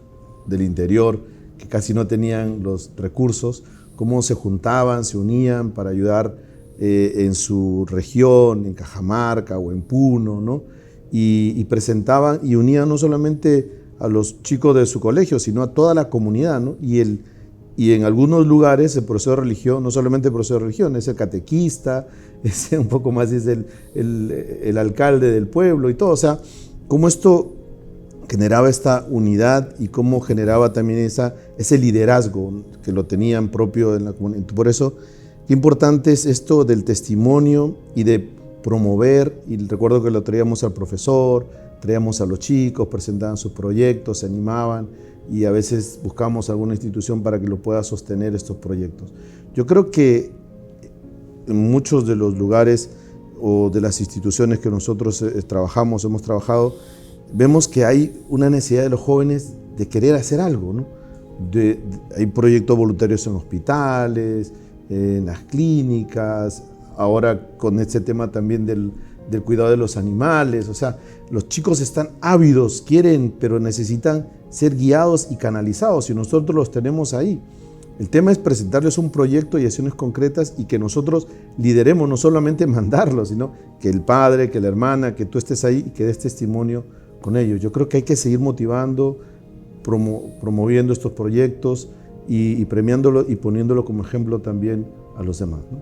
del interior, que casi no tenían los recursos, cómo se juntaban, se unían para ayudar en su región, en Cajamarca o en Puno, ¿no? Y presentaban y unían no solamente a los chicos de su colegio, sino a toda la comunidad, ¿no? Y en algunos lugares el profesor de religión, no solamente el profesor de religión, es el catequista, es un poco más es el alcalde del pueblo y todo. O sea, cómo esto generaba esta unidad y cómo generaba también ese liderazgo que lo tenían propio en la comunidad. Por eso, qué importante es esto del testimonio y de promover. Y recuerdo que lo traíamos al profesor, traíamos a los chicos, presentaban sus proyectos, se animaban, y a veces buscamos alguna institución para que lo pueda sostener estos proyectos. Yo creo que en muchos de los lugares o de las instituciones que nosotros hemos trabajado, vemos que hay una necesidad de los jóvenes de querer hacer algo, ¿no? Hay proyectos voluntarios en hospitales, en las clínicas, ahora con este tema también del cuidado de los animales. O sea, los chicos están ávidos, quieren, pero necesitan ser guiados y canalizados, y nosotros los tenemos ahí. El tema es presentarles un proyecto y acciones concretas y que nosotros lideremos, no solamente mandarlos, sino que el padre, que la hermana, que tú estés ahí y que des testimonio con ellos. Yo creo que hay que seguir motivando, promoviendo estos proyectos y premiándolo y poniéndolo como ejemplo también a los demás, ¿no?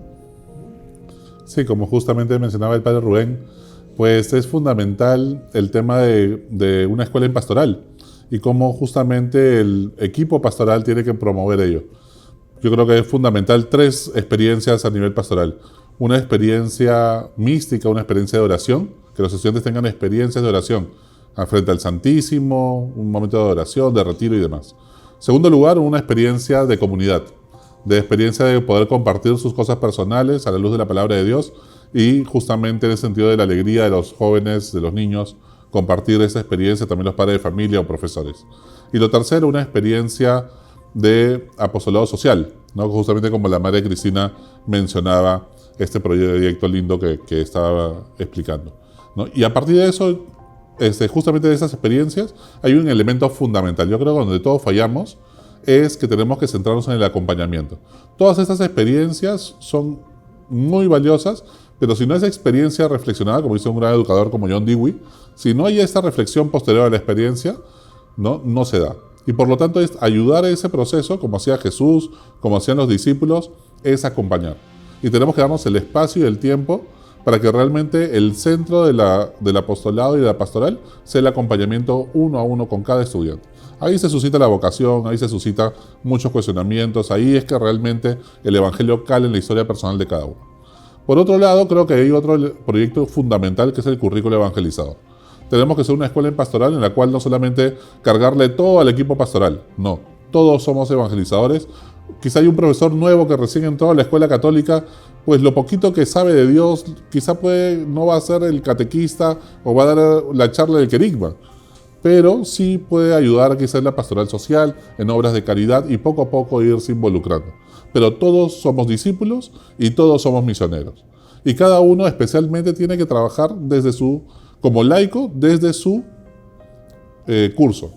Sí, como justamente mencionaba el padre Rubén, pues es fundamental el tema de una escuela en pastoral y cómo justamente el equipo pastoral tiene que promover ello. Yo creo que es fundamental 3 experiencias a nivel pastoral. Una experiencia mística, una experiencia de oración, que los estudiantes tengan experiencias de oración frente al Santísimo, un momento de oración, de retiro y demás. Segundo lugar, una experiencia de comunidad, de experiencia de poder compartir sus cosas personales a la luz de la palabra de Dios y justamente en el sentido de la alegría de los jóvenes, de los niños, compartir esa experiencia también los padres de familia o profesores. Y lo tercero, una experiencia de apostolado social, ¿no? Justamente como la Madre Cristina mencionaba este proyecto lindo que estaba explicando, ¿no? Y a partir de eso, justamente de esas experiencias, hay un elemento fundamental. Yo creo que donde todos fallamos es que tenemos que centrarnos en el acompañamiento. Todas estas experiencias son muy valiosas, pero si no es experiencia reflexionada, como dice un gran educador como John Dewey, si no hay esta reflexión posterior a la experiencia, no se da. Y por lo tanto, es ayudar a ese proceso, como hacía Jesús, como hacían los discípulos, es acompañar. Y tenemos que darnos el espacio y el tiempo para que realmente el centro del apostolado y de la pastoral sea el acompañamiento uno a uno con cada estudiante. Ahí se suscita la vocación, ahí se suscita muchos cuestionamientos, ahí es que realmente el evangelio cala en la historia personal de cada uno. Por otro lado, creo que hay otro proyecto fundamental que es el currículo evangelizador. Tenemos que ser una escuela en pastoral en la cual no solamente cargarle todo al equipo pastoral, no, todos somos evangelizadores. Quizá hay un profesor nuevo que recién entró a la escuela católica, pues lo poquito que sabe de Dios, quizá no va a ser el catequista o va a dar la charla del querigma, pero sí puede ayudar quizá en la pastoral social, en obras de caridad y poco a poco irse involucrando. Pero todos somos discípulos y todos somos misioneros. Y cada uno especialmente tiene que trabajar como laico desde su curso.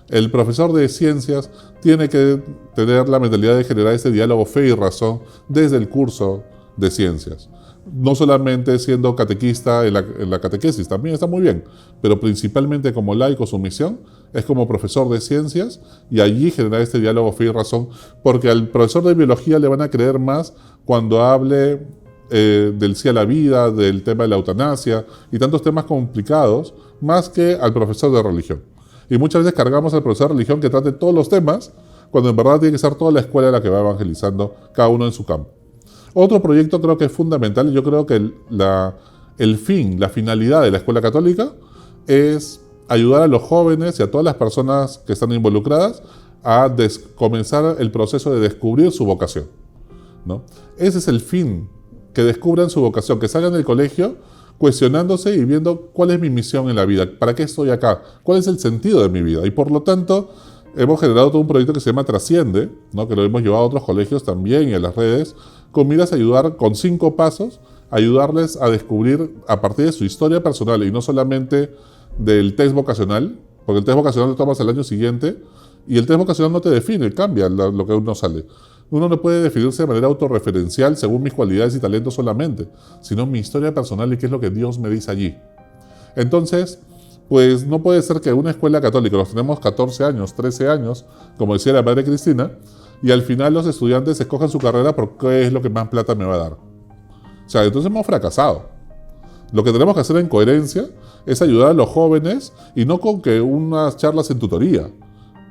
El profesor de ciencias tiene que tener la mentalidad de generar ese diálogo fe y razón desde el curso de ciencias. No solamente siendo catequista en la catequesis, también está muy bien, pero principalmente como laico su misión es como profesor de ciencias y allí generar este diálogo fe y razón, porque al profesor de biología le van a creer más cuando hable del sí a la vida, del tema de la eutanasia y tantos temas complicados, más que al profesor de religión. Y muchas veces cargamos al profesor de religión que trate todos los temas, cuando en verdad tiene que ser toda la escuela la que va evangelizando, cada uno en su campo. Otro proyecto creo que es fundamental, y yo creo que la finalidad de la escuela católica es ayudar a los jóvenes y a todas las personas que están involucradas a comenzar el proceso de descubrir su vocación, ¿no? Ese es el fin, que descubran su vocación, que salgan del colegio cuestionándose y viendo cuál es mi misión en la vida, para qué estoy acá, cuál es el sentido de mi vida. Y por lo tanto, hemos generado todo un proyecto que se llama Trasciende, ¿no? Que lo hemos llevado a otros colegios también y a las redes, con miras a ayudar con 5 pasos, ayudarles a descubrir a partir de su historia personal y no solamente del test vocacional, porque el test vocacional lo tomas el año siguiente y el test vocacional no te define, cambia lo que uno sale. Uno no puede definirse de manera autorreferencial según mis cualidades y talentos solamente, sino mi historia personal y qué es lo que Dios me dice allí. Entonces, pues no puede ser que una escuela católica, los tenemos 14 años, 13 años, como decía la Madre Cristina, y al final los estudiantes escojan su carrera por qué es lo que más plata me va a dar. O sea, entonces hemos fracasado. Lo que tenemos que hacer en coherencia es ayudar a los jóvenes y no con que unas charlas en tutoría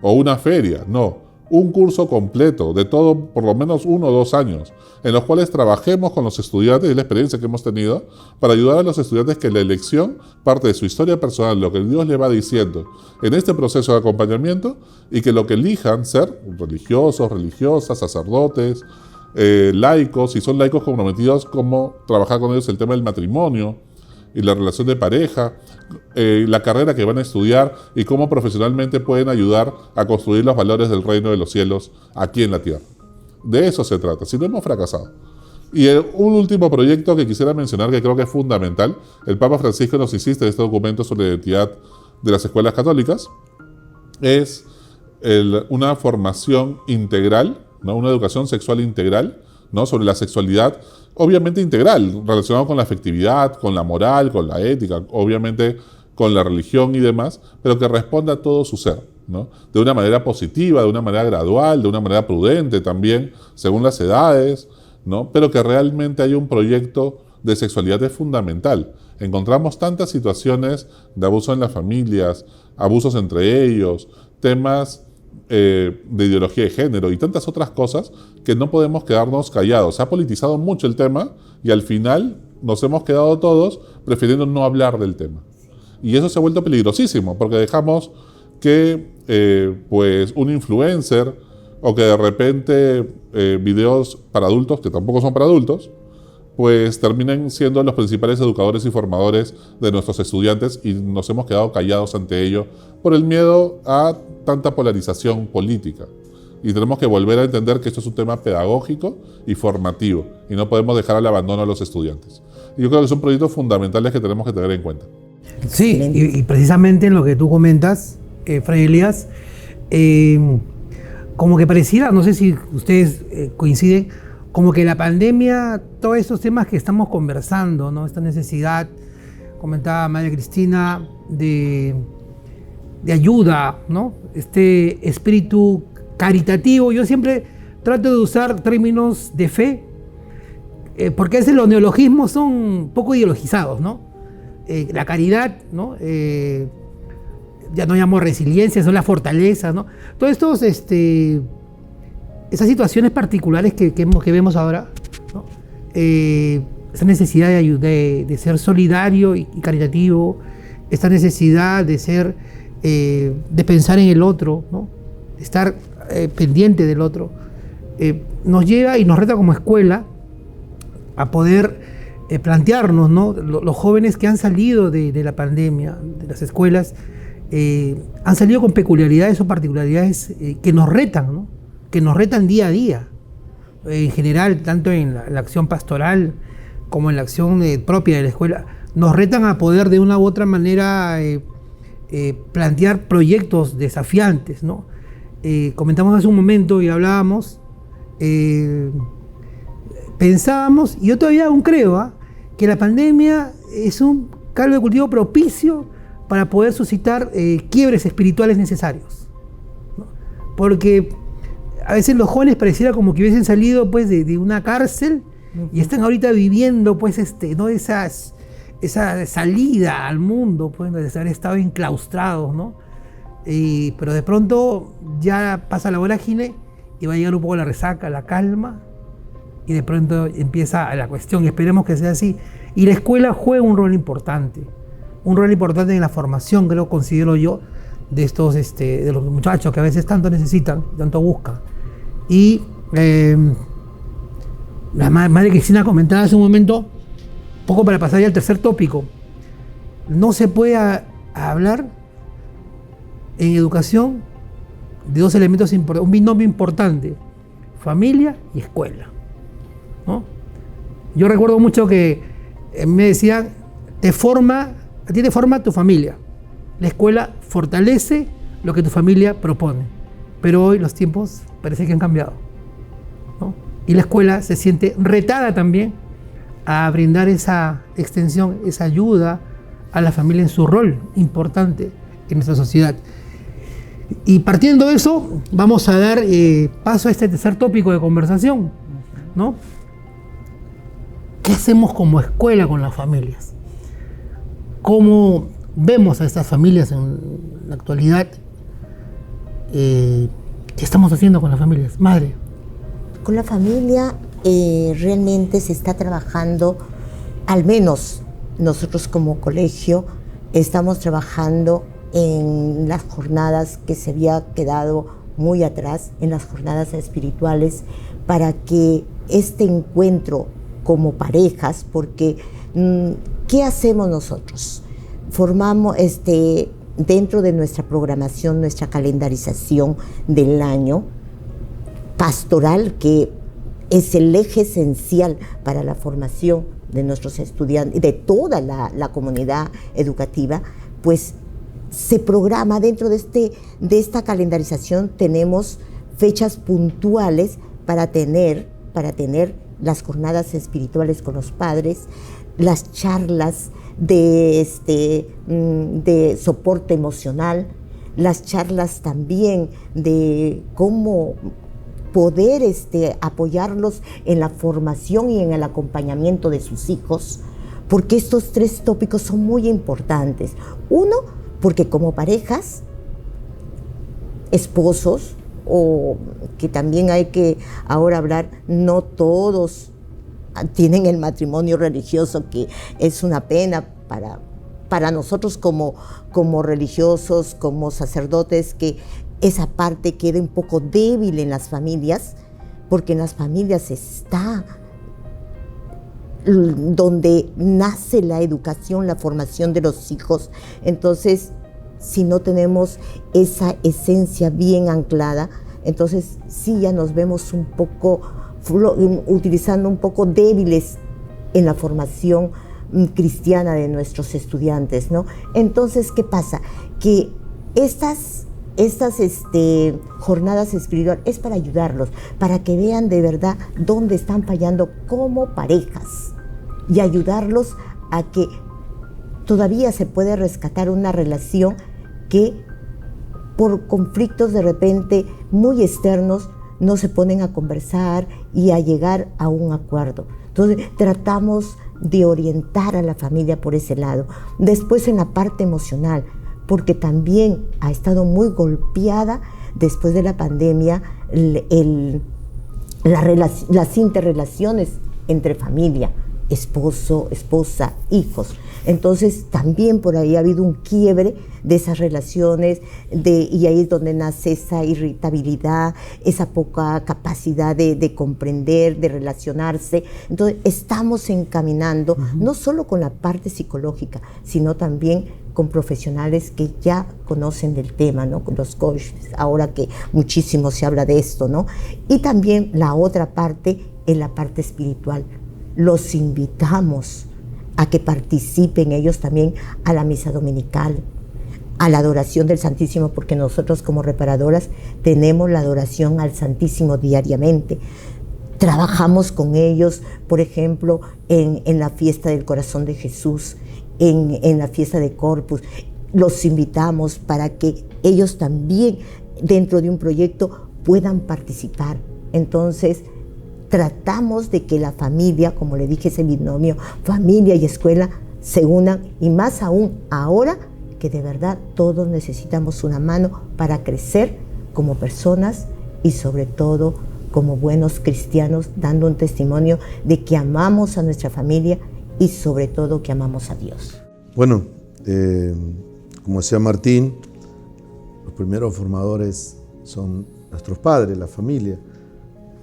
o una feria, no. Un curso completo de todo, por lo menos 1 o 2 años, en los cuales trabajemos con los estudiantes y la experiencia que hemos tenido para ayudar a los estudiantes que la elección parte de su historia personal, lo que Dios le va diciendo en este proceso de acompañamiento y que lo que elijan ser religiosos, religiosas, sacerdotes, laicos, si son laicos comprometidos, como trabajar con ellos el tema del matrimonio, y la relación de pareja, la carrera que van a estudiar y cómo profesionalmente pueden ayudar a construir los valores del reino de los cielos aquí en la tierra. De eso se trata, si no hemos fracasado. Y un último proyecto que quisiera mencionar, que creo que es fundamental, el Papa Francisco nos insiste en este documento sobre la identidad de las escuelas católicas, es una formación integral, ¿no? Una educación sexual integral, ¿no? Sobre la sexualidad, obviamente integral, relacionado con la afectividad, con la moral, con la ética, obviamente con la religión y demás, pero que responda a todo su ser, ¿no? De una manera positiva, de una manera gradual, de una manera prudente también, según las edades, ¿no? Pero que realmente haya un proyecto de sexualidad es fundamental. Encontramos tantas situaciones de abuso en las familias, abusos entre ellos, temas de ideología de género y tantas otras cosas que no podemos quedarnos callados. Se ha politizado mucho el tema y al final nos hemos quedado todos prefiriendo no hablar del tema. Y eso se ha vuelto peligrosísimo porque dejamos que pues un influencer o que de repente videos para adultos, que tampoco son para adultos, pues terminen siendo los principales educadores y formadores de nuestros estudiantes y nos hemos quedado callados ante ello por el miedo a tanta polarización política. Y tenemos que volver a entender que esto es un tema pedagógico y formativo y no podemos dejar al abandono a los estudiantes. Y yo creo que son proyectos fundamentales que tenemos que tener en cuenta. Sí, y precisamente en lo que tú comentas, Fray Elías, como que pareciera, no sé si ustedes coinciden, como que la pandemia, todos estos temas que estamos conversando, ¿no? Esta necesidad, comentaba María Cristina, de ayuda, ¿no? Este espíritu caritativo. Yo siempre trato de usar términos de fe, porque a veces los neologismos son poco ideologizados, ¿no? La caridad, ¿no? Ya no llamo resiliencia, son las fortalezas, ¿no? Todos estos, esas situaciones particulares que vemos ahora, ¿no? Esa necesidad de ser solidario y caritativo, esta necesidad de ser, de pensar en el otro, ¿no? De estar pendiente del otro, nos lleva y nos reta como escuela a poder plantearnos, ¿no? Los jóvenes que han salido de la pandemia, de las escuelas, han salido con peculiaridades o particularidades que nos retan, ¿no? Que nos retan día a día, en general, tanto en la acción pastoral como en la acción propia de la escuela, nos retan a poder de una u otra manera plantear proyectos desafiantes, ¿no? Comentamos hace un momento y hablábamos, pensábamos, y yo todavía aún creo, que la pandemia es un caldo de cultivo propicio para poder suscitar quiebres espirituales necesarios, ¿no? Porque a veces los jóvenes pareciera como que hubiesen salido pues de una cárcel y están ahorita viviendo pues ¿no? esa salida al mundo, pues, de haber estado enclaustrados, ¿no? Pero de pronto ya pasa la vorágine y va a llegar un poco la resaca, la calma, y de pronto empieza la cuestión, y esperemos que sea así. Y la escuela juega un rol importante en la formación, creo, considero yo, de estos, de los muchachos que a veces tanto necesitan, tanto buscan. Y la madre Cristina comentaba hace un momento, poco para pasar ya al tercer tópico, no se puede hablar en educación de dos elementos importantes, un binomio importante, familia y escuela, ¿no? Yo recuerdo mucho que me decían, a ti te forma tu familia, la escuela fortalece lo que tu familia propone, pero hoy los tiempos parece que han cambiado, ¿no? Y la escuela se siente retada también a brindar esa extensión, esa ayuda a la familia en su rol importante en nuestra sociedad. Y partiendo de eso, vamos a dar paso a este tercer tópico de conversación, ¿no? ¿Qué hacemos como escuela con las familias? ¿Cómo vemos a estas familias en la actualidad? ¿Qué estamos haciendo con las familias? Madre. Con la familia realmente se está trabajando, al menos nosotros como colegio, estamos trabajando en las jornadas que se había quedado muy atrás, en las jornadas espirituales, para que este encuentro como parejas, porque ¿Qué hacemos nosotros? Formamos dentro de nuestra programación, nuestra calendarización del año pastoral, que es el eje esencial para la formación de nuestros estudiantes y de toda la comunidad educativa, pues se programa dentro de esta calendarización. Tenemos fechas puntuales para tener las jornadas espirituales con los padres, las charlas de soporte emocional, las charlas también de cómo poder apoyarlos en la formación y en el acompañamiento de sus hijos, porque estos 3 tópicos son muy importantes. Uno, porque como parejas, esposos, o que también hay que ahora hablar, no todos tienen el matrimonio religioso, que es una pena para nosotros como religiosos, como sacerdotes, que esa parte queda un poco débil en las familias, porque en las familias está donde nace la educación, la formación de los hijos. Entonces, si no tenemos esa esencia bien anclada, entonces sí ya nos vemos un poco utilizando un poco débiles en la formación cristiana de nuestros estudiantes, ¿no? Entonces, ¿qué pasa? Que estas jornadas espirituales es para ayudarlos, para que vean de verdad dónde están fallando como parejas y ayudarlos a que todavía se puede rescatar una relación que por conflictos de repente muy externos no se ponen a conversar y a llegar a un acuerdo. Entonces tratamos de orientar a la familia por ese lado. Después en la parte emocional, porque también ha estado muy golpeada después de la pandemia las interrelaciones entre familia, esposo, esposa, hijos. Entonces también por ahí ha habido un quiebre de esas relaciones y ahí es donde nace esa irritabilidad, esa poca capacidad de comprender, de relacionarse. Entonces estamos encaminando no solo con la parte psicológica, sino también con profesionales que ya conocen del tema, ¿no? Con los coaches, ahora que muchísimo se habla de esto, ¿no? Y también la otra parte es la parte espiritual. Los invitamos a que participen ellos también a la misa dominical, a la adoración del Santísimo, porque nosotros como reparadoras tenemos la adoración al Santísimo diariamente. Trabajamos con ellos, por ejemplo, en la fiesta del Corazón de Jesús, en la fiesta de Corpus. Los invitamos para que ellos también, dentro de un proyecto, puedan participar. Entonces, tratamos de que la familia, como le dije, ese binomio, familia y escuela, se unan, y más aún ahora que de verdad todos necesitamos una mano para crecer como personas y sobre todo como buenos cristianos, dando un testimonio de que amamos a nuestra familia y sobre todo que amamos a Dios. Bueno, como decía Martín, los primeros formadores son nuestros padres, la familia.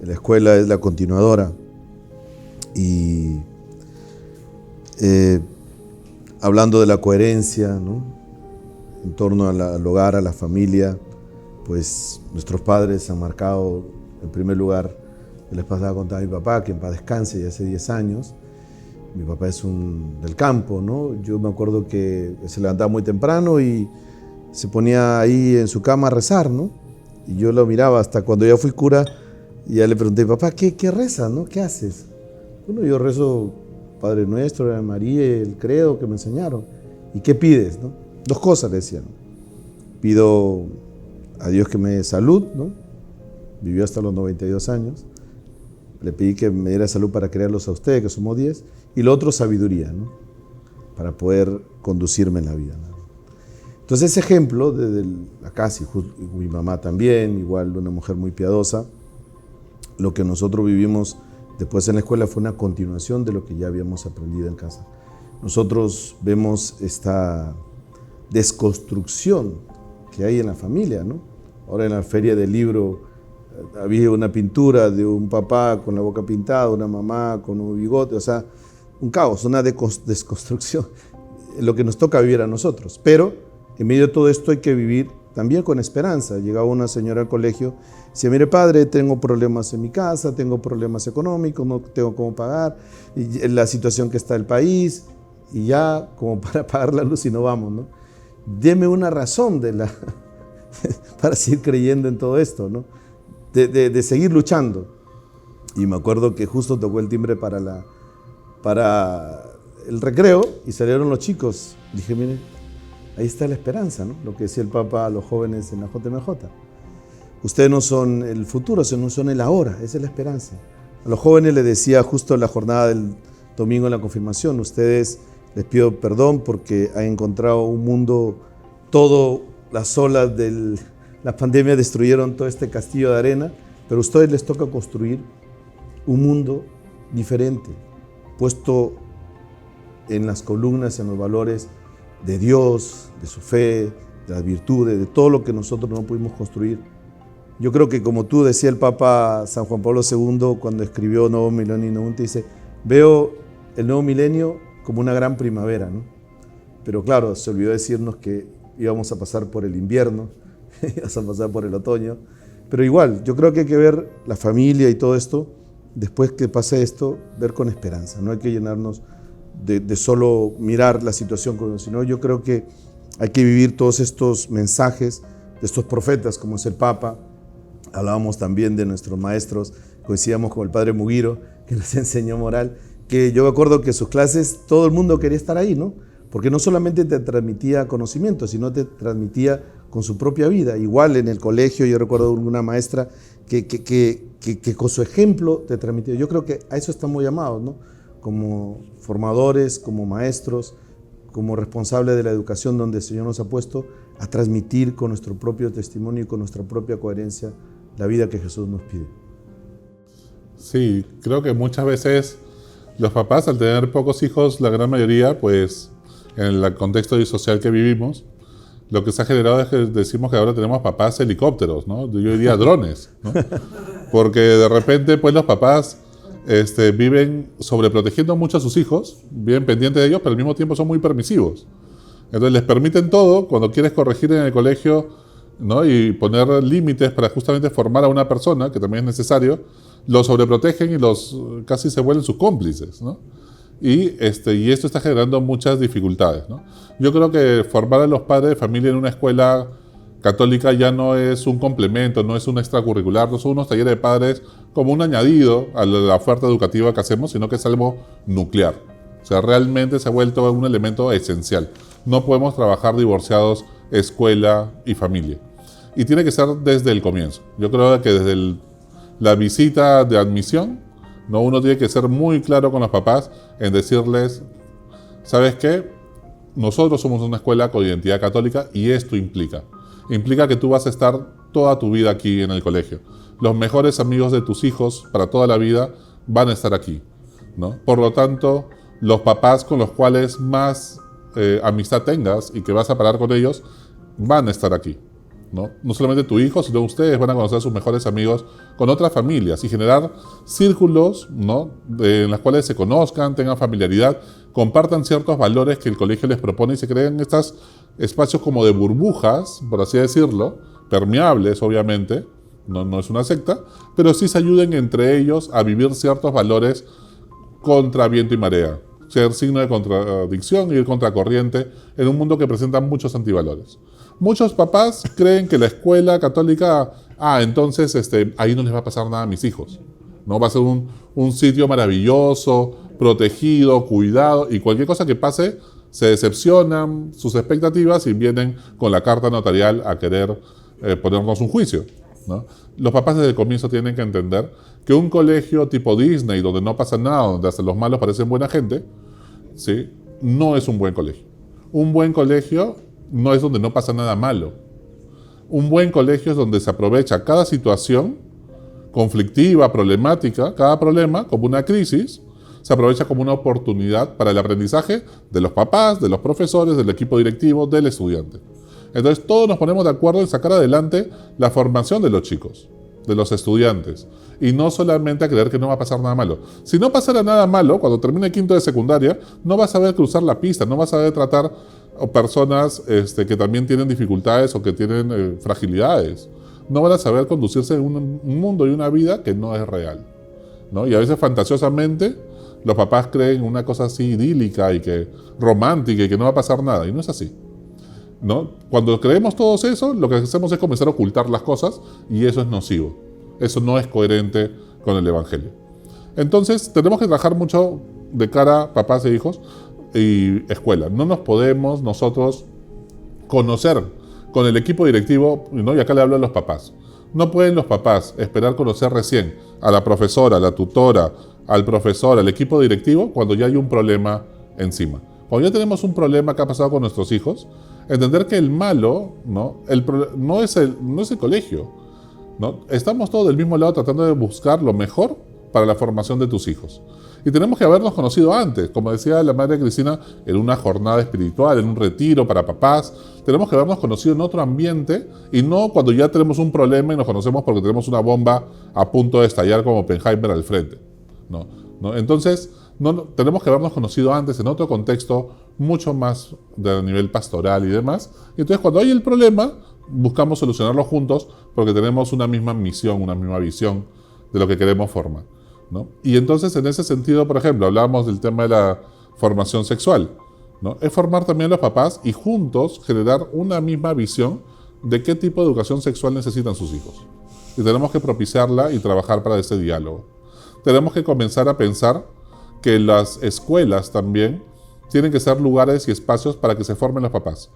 La escuela es la continuadora. Y hablando de la coherencia, ¿no? En torno al hogar, a la familia, pues nuestros padres han marcado, en primer lugar, les pasaba a contar a mi papá, que en paz descanse, ya hace 10 años. Mi papá es del campo, ¿no? Yo me acuerdo que se levantaba muy temprano y se ponía ahí en su cama a rezar, ¿no? Y yo lo miraba hasta cuando ya fui cura y ya le pregunté, papá, ¿qué rezas, no? ¿Qué haces? Bueno, yo rezo Padre Nuestro, Ave María, el credo que me enseñaron. ¿Y qué pides, no? 2 cosas le decían. Pido a Dios que me dé salud, ¿no? Vivió hasta los 92 años. Le pedí que me diera salud para criarlos a ustedes, que somos 10. Y lo otro, sabiduría, ¿no? Para poder conducirme en la vida, ¿no? Entonces, ese ejemplo, desde la casa, y mi mamá también, igual una mujer muy piadosa, lo que nosotros vivimos después en la escuela fue una continuación de lo que ya habíamos aprendido en casa. Nosotros vemos esta desconstrucción que hay en la familia, ¿no? Ahora en la feria del libro había una pintura de un papá con la boca pintada, una mamá con un bigote, o sea, un caos, una desconstrucción, lo que nos toca vivir a nosotros. Pero en medio de todo esto hay que vivir también con esperanza. Llegaba una señora al colegio, decía, mire padre, tengo problemas en mi casa, tengo problemas económicos, no tengo cómo pagar, y la situación que está el país, y ya como para pagar la luz y no vamos, ¿no? Deme una razón para seguir creyendo en todo esto, ¿no? De seguir luchando. Y me acuerdo que justo tocó el timbre para el recreo y salieron los chicos. Dije, miren, ahí está la esperanza, ¿no? Lo que decía el Papa a los jóvenes en la JMJ. Ustedes no son el futuro, no son el ahora, esa es la esperanza. A los jóvenes les decía justo en la jornada del domingo en la confirmación, ustedes les pido perdón porque han encontrado un mundo, todo las olas de la pandemia destruyeron todo este castillo de arena, pero a ustedes les toca construir un mundo diferente, puesto en las columnas, en los valores de Dios, de su fe, de las virtudes, de todo lo que nosotros no pudimos construir. Yo creo que como tú decía el Papa San Juan Pablo II cuando escribió Nuevo Milenio Nunte, dice, veo el nuevo milenio como una gran primavera, ¿no? Pero claro, se olvidó decirnos que íbamos a pasar por el invierno, íbamos a pasar por el otoño, pero igual, yo creo que hay que ver la familia y todo esto, después que pase esto, ver con esperanza, no hay que llenarnos de solo mirar la situación, sino yo creo que hay que vivir todos estos mensajes de estos profetas, como es el Papa. Hablábamos también de nuestros maestros, coincidíamos con el Padre Mugiro, que nos enseñó moral, que yo me acuerdo que sus clases todo el mundo quería estar ahí, ¿no? Porque no solamente te transmitía conocimiento, sino te transmitía con su propia vida. Igual en el colegio, yo recuerdo una maestra que con su ejemplo te transmitía. Yo creo que a eso estamos llamados, ¿no? Como formadores, como maestros, como responsables de la educación donde el Señor nos ha puesto, a transmitir con nuestro propio testimonio y con nuestra propia coherencia la vida que Jesús nos pide. Sí, creo que muchas veces los papás, al tener pocos hijos, la gran mayoría, pues en el contexto social que vivimos, lo que se ha generado es que decimos que ahora tenemos papás helicópteros, ¿no? Yo diría drones, ¿no? Porque de repente, pues los papás viven sobreprotegiendo mucho a sus hijos, viven pendientes de ellos, pero al mismo tiempo son muy permisivos. Entonces les permiten todo, cuando quieres corregir en el colegio, ¿no? Y poner límites para justamente formar a una persona, que también es necesario, los sobreprotegen y casi se vuelven sus cómplices, ¿no? Y esto está generando muchas dificultades, ¿no? Yo creo que formar a los padres de familia en una escuela católica ya no es un complemento, no es un extracurricular, no son unos talleres de padres como un añadido a la oferta educativa que hacemos, sino que es algo nuclear. O sea, realmente se ha vuelto un elemento esencial. No podemos trabajar divorciados escuela y familia. Y tiene que ser desde el comienzo. Yo creo que desde la visita de admisión, ¿no? Uno tiene que ser muy claro con los papás en decirles, ¿sabes qué? Nosotros somos una escuela con identidad católica y esto implica que tú vas a estar toda tu vida aquí en el colegio. Los mejores amigos de tus hijos para toda la vida van a estar aquí, ¿no? Por lo tanto, los papás con los cuales más amistad tengas y que vas a parar con ellos van a estar aquí, ¿no? No solamente tu hijo, sino ustedes van a conocer a sus mejores amigos con otras familias y generar círculos, ¿no? En los cuales se conozcan, tengan familiaridad, compartan ciertos valores que el colegio les propone y se creen estos espacios como de burbujas, por así decirlo, permeables obviamente, no es una secta, pero sí se ayuden entre ellos a vivir ciertos valores contra viento y marea, ser signo de contradicción y ir contracorriente en un mundo que presenta muchos antivalores. Muchos papás creen que la escuela católica, entonces ahí no les va a pasar nada a mis hijos, ¿no? Va a ser un sitio maravilloso, protegido, cuidado, y cualquier cosa que pase, se decepcionan sus expectativas y vienen con la carta notarial a querer ponernos un juicio, ¿no? Los papás desde el comienzo tienen que entender que un colegio tipo Disney, donde no pasa nada, donde hasta los malos parecen buena gente, ¿sí? No es un buen colegio. Un buen colegio no es donde no pasa nada malo. Un buen colegio es donde se aprovecha cada situación conflictiva, problemática, cada problema como una crisis, se aprovecha como una oportunidad para el aprendizaje de los papás, de los profesores, del equipo directivo, del estudiante. Entonces todos nos ponemos de acuerdo en sacar adelante la formación de los chicos, de los estudiantes, y no solamente a creer que no va a pasar nada malo. Si no pasara nada malo, cuando termine quinto de secundaria, no vas a saber cruzar la pista, no vas a saber tratar a personas que también tienen dificultades o que tienen fragilidades. No van a saber conducirse en un mundo y una vida que no es real, ¿no? Y a veces fantasiosamente los papás creen una cosa así idílica y que romántica y que no va a pasar nada, y no es así, ¿no? Cuando creemos todos eso, lo que hacemos es comenzar a ocultar las cosas y eso es nocivo. Eso no es coherente con el Evangelio. Entonces, tenemos que trabajar mucho de cara a papás e hijos y escuela. No nos podemos nosotros conocer con el equipo directivo, ¿no? Y acá le hablo a los papás. No pueden los papás esperar conocer recién a la profesora, a la tutora, al profesor, al equipo directivo, cuando ya hay un problema encima. Cuando ya tenemos un problema que ha pasado con nuestros hijos, entender que el malo, ¿no? No es el colegio, ¿no? Estamos todos del mismo lado tratando de buscar lo mejor para la formación de tus hijos. Y tenemos que habernos conocido antes, como decía la madre Cristina, en una jornada espiritual, en un retiro para papás. Tenemos que habernos conocido en otro ambiente y no cuando ya tenemos un problema y nos conocemos porque tenemos una bomba a punto de estallar como Oppenheimer al frente. ¿No? Entonces, tenemos que habernos conocido antes en otro contexto mucho más de nivel pastoral y demás. Y entonces cuando hay el problema, buscamos solucionarlo juntos porque tenemos una misma misión, una misma visión de lo que queremos formar, ¿no? Y entonces en ese sentido, por ejemplo, hablábamos del tema de la formación sexual, ¿no? Es formar también a los papás y juntos generar una misma visión de qué tipo de educación sexual necesitan sus hijos. Y tenemos que propiciarla y trabajar para ese diálogo. Tenemos que comenzar a pensar que las escuelas también tienen que ser lugares y espacios para que se formen los papás.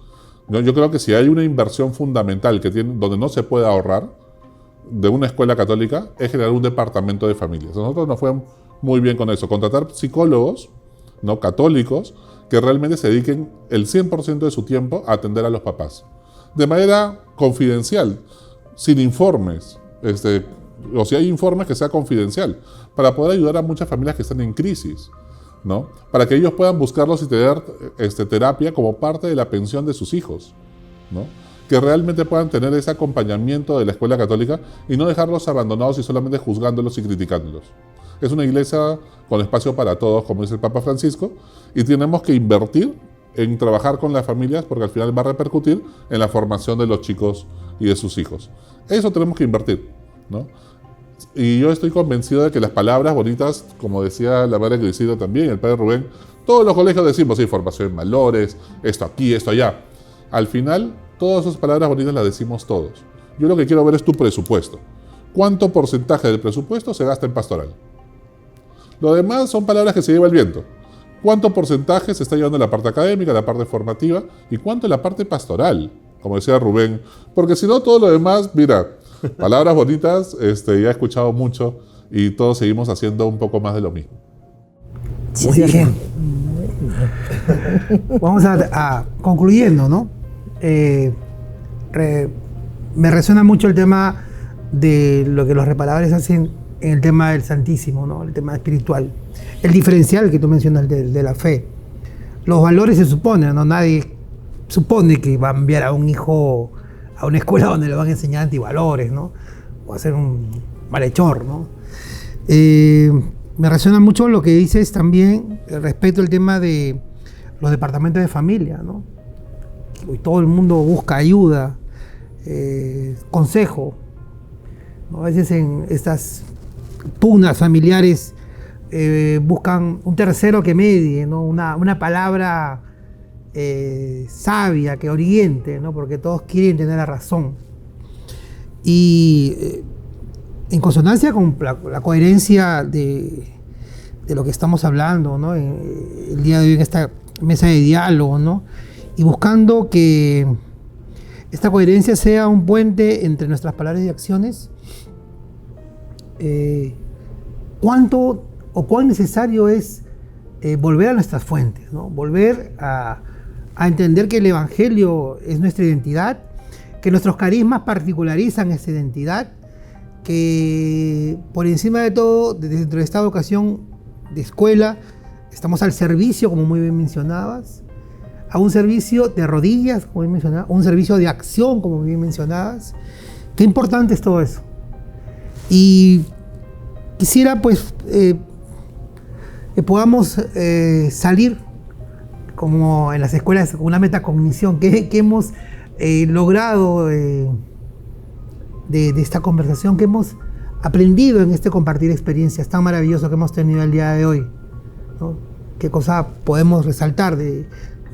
Yo creo que si hay una inversión fundamental donde no se puede ahorrar de una escuela católica, es generar un departamento de familias. A nosotros nos fue muy bien con eso, contratar psicólogos, ¿no? Católicos que realmente se dediquen el 100% de su tiempo a atender a los papás. De manera confidencial, sin informes, o si hay informes que sea confidencial, para poder ayudar a muchas familias que están en crisis, ¿no? Para que ellos puedan buscarlos y tener terapia como parte de la pensión de sus hijos, ¿no? Que realmente puedan tener ese acompañamiento de la escuela católica y no dejarlos abandonados y solamente juzgándolos y criticándolos. Es una iglesia con espacio para todos, como dice el Papa Francisco, y tenemos que invertir en trabajar con las familias porque al final va a repercutir en la formación de los chicos y de sus hijos. Eso tenemos que invertir, ¿no? Y yo estoy convencido de que las palabras bonitas, como decía la madre Cristina también, el padre Rubén, todos los colegios decimos, sí, formación en valores, esto aquí, esto allá. Al final, todas esas palabras bonitas las decimos todos. Yo lo que quiero ver es tu presupuesto. ¿Cuánto porcentaje del presupuesto se gasta en pastoral? Lo demás son palabras que se lleva el viento. ¿Cuánto porcentaje se está llevando en la parte académica, la parte formativa? ¿Y cuánto en la parte pastoral? Como decía Rubén. Porque si no, todo lo demás, mira, palabras bonitas, ya he escuchado mucho y todos seguimos haciendo un poco más de lo mismo. Muy bien. Vamos a concluyendo, ¿no? Me resuena mucho el tema de lo que los reparadores hacen en el tema del Santísimo, ¿no? El tema espiritual. El diferencial que tú mencionas de la fe. Los valores se suponen, ¿no? Nadie supone que va a enviar a un hijo a una escuela donde le van a enseñar antivalores, ¿no? O a ser un malhechor, ¿no? Me resuena mucho lo que dices también respecto al tema de los departamentos de familia, ¿no? Hoy todo el mundo busca ayuda, consejo, ¿no? A veces en estas pugnas familiares buscan un tercero que medie, ¿no? Una palabra sabia, que oriente, ¿no? Porque todos quieren tener la razón. Y en consonancia con la coherencia de lo que estamos hablando, ¿no? El día de hoy en esta mesa de diálogo, ¿no? Y buscando que esta coherencia sea un puente entre nuestras palabras y acciones, ¿cuánto o cuán necesario es volver a nuestras fuentes, ¿no? Volver a entender que el Evangelio es nuestra identidad, que nuestros carismas particularizan esa identidad, que por encima de todo, dentro de esta vocación de escuela, estamos al servicio, como muy bien mencionabas, a un servicio de rodillas, como bien mencionabas, un servicio de acción, como bien mencionabas. Qué importante es todo eso. Y quisiera pues que podamos salir como en las escuelas con una metacognición que hemos logrado de esta conversación, que hemos aprendido en este compartir experiencias tan maravilloso que hemos tenido el día de hoy, ¿no? ¿Qué cosa podemos resaltar de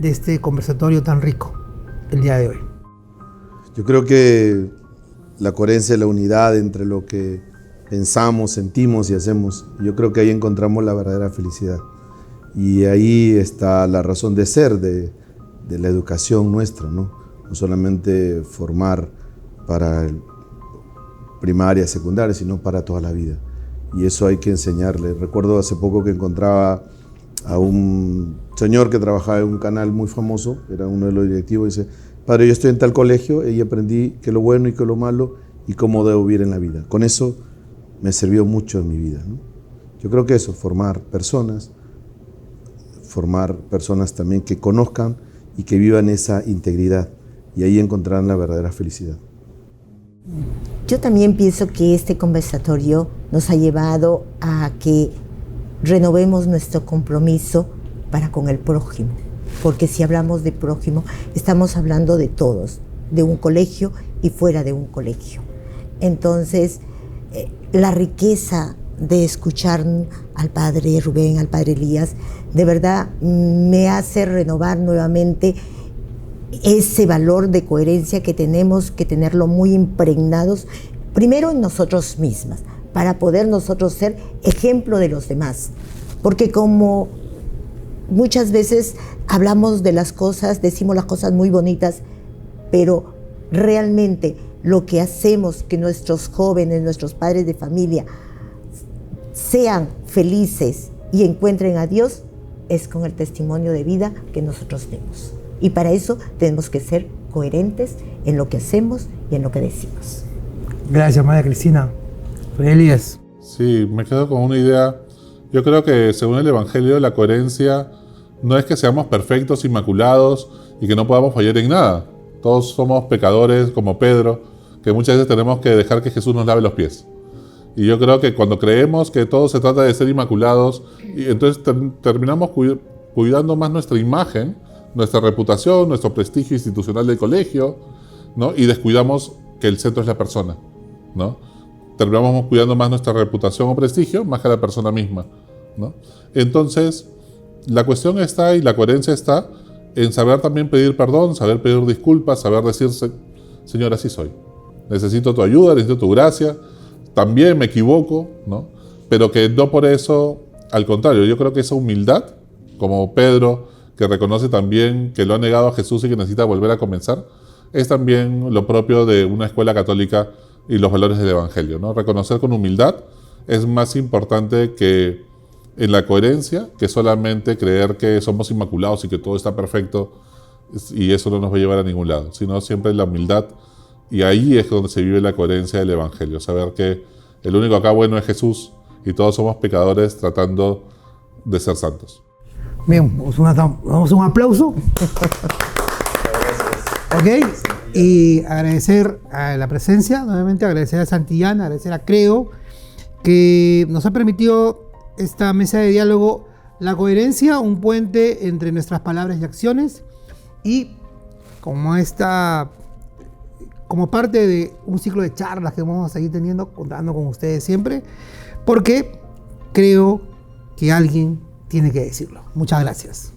este conversatorio tan rico el día de hoy? Yo creo que la coherencia y la unidad entre lo que pensamos, sentimos y hacemos, yo creo que ahí encontramos la verdadera felicidad. Y ahí está la razón de ser de la educación nuestra, ¿no? No solamente formar para primaria, secundaria, sino para toda la vida. Y eso hay que enseñarle. Recuerdo hace poco que encontraba a un señor que trabajaba en un canal muy famoso, era uno de los directivos, y dice: padre, yo estoy en tal colegio y aprendí que lo bueno y que lo malo y cómo debo vivir en la vida. Con eso me sirvió mucho en mi vida, ¿no? Yo creo que eso, formar personas también que conozcan y que vivan esa integridad, y ahí encontrarán la verdadera felicidad. Yo también pienso que este conversatorio nos ha llevado a que renovemos nuestro compromiso para con el prójimo, porque si hablamos de prójimo, estamos hablando de todos, de un colegio y fuera de un colegio. Entonces, la riqueza de escuchar al padre Rubén, al padre Elías, de verdad me hace renovar nuevamente ese valor de coherencia que tenemos que tenerlo muy impregnados, primero en nosotros mismas, para poder nosotros ser ejemplo de los demás. Porque como muchas veces hablamos de las cosas, decimos las cosas muy bonitas, pero realmente lo que hacemos que nuestros jóvenes, nuestros padres de familia sean felices y encuentren a Dios es con el testimonio de vida que nosotros demos. Y para eso tenemos que ser coherentes en lo que hacemos y en lo que decimos. Gracias, María Cristina. Elías. Sí, me quedo con una idea. Yo creo que según el Evangelio, la coherencia no es que seamos perfectos, inmaculados y que no podamos fallar en nada. Todos somos pecadores como Pedro, que muchas veces tenemos que dejar que Jesús nos lave los pies. Y yo creo que cuando creemos que todo se trata de ser inmaculados, y entonces terminamos cuidando más nuestra imagen, nuestra reputación, nuestro prestigio institucional del colegio, ¿no? Y descuidamos que el centro es la persona, ¿no? Terminamos cuidando más nuestra reputación o prestigio más que la persona misma, ¿no? Entonces, la cuestión está y la coherencia está en saber también pedir perdón, saber pedir disculpas, saber decirse: Señor, así soy. Necesito tu ayuda, necesito tu gracia, también me equivoco, ¿no? Pero que no por eso, al contrario, yo creo que esa humildad, como Pedro, que reconoce también que lo ha negado a Jesús y que necesita volver a comenzar, es también lo propio de una escuela católica y los valores del Evangelio, ¿no? Reconocer con humildad es más importante que en la coherencia, que solamente creer que somos inmaculados y que todo está perfecto y eso no nos va a llevar a ningún lado, sino siempre la humildad, y ahí es donde se vive la coherencia del Evangelio, saber que el único acá bueno es Jesús y todos somos pecadores tratando de ser santos. Bien, vamos un aplauso. Ok, y agradecer a la presencia, nuevamente agradecer a Santillana, agradecer a Creo, que nos ha permitido esta mesa de diálogo, la coherencia, un puente entre nuestras palabras y acciones, y como parte de un ciclo de charlas que vamos a seguir teniendo, contando con ustedes siempre, porque creo que alguien tiene que decirlo. Muchas gracias.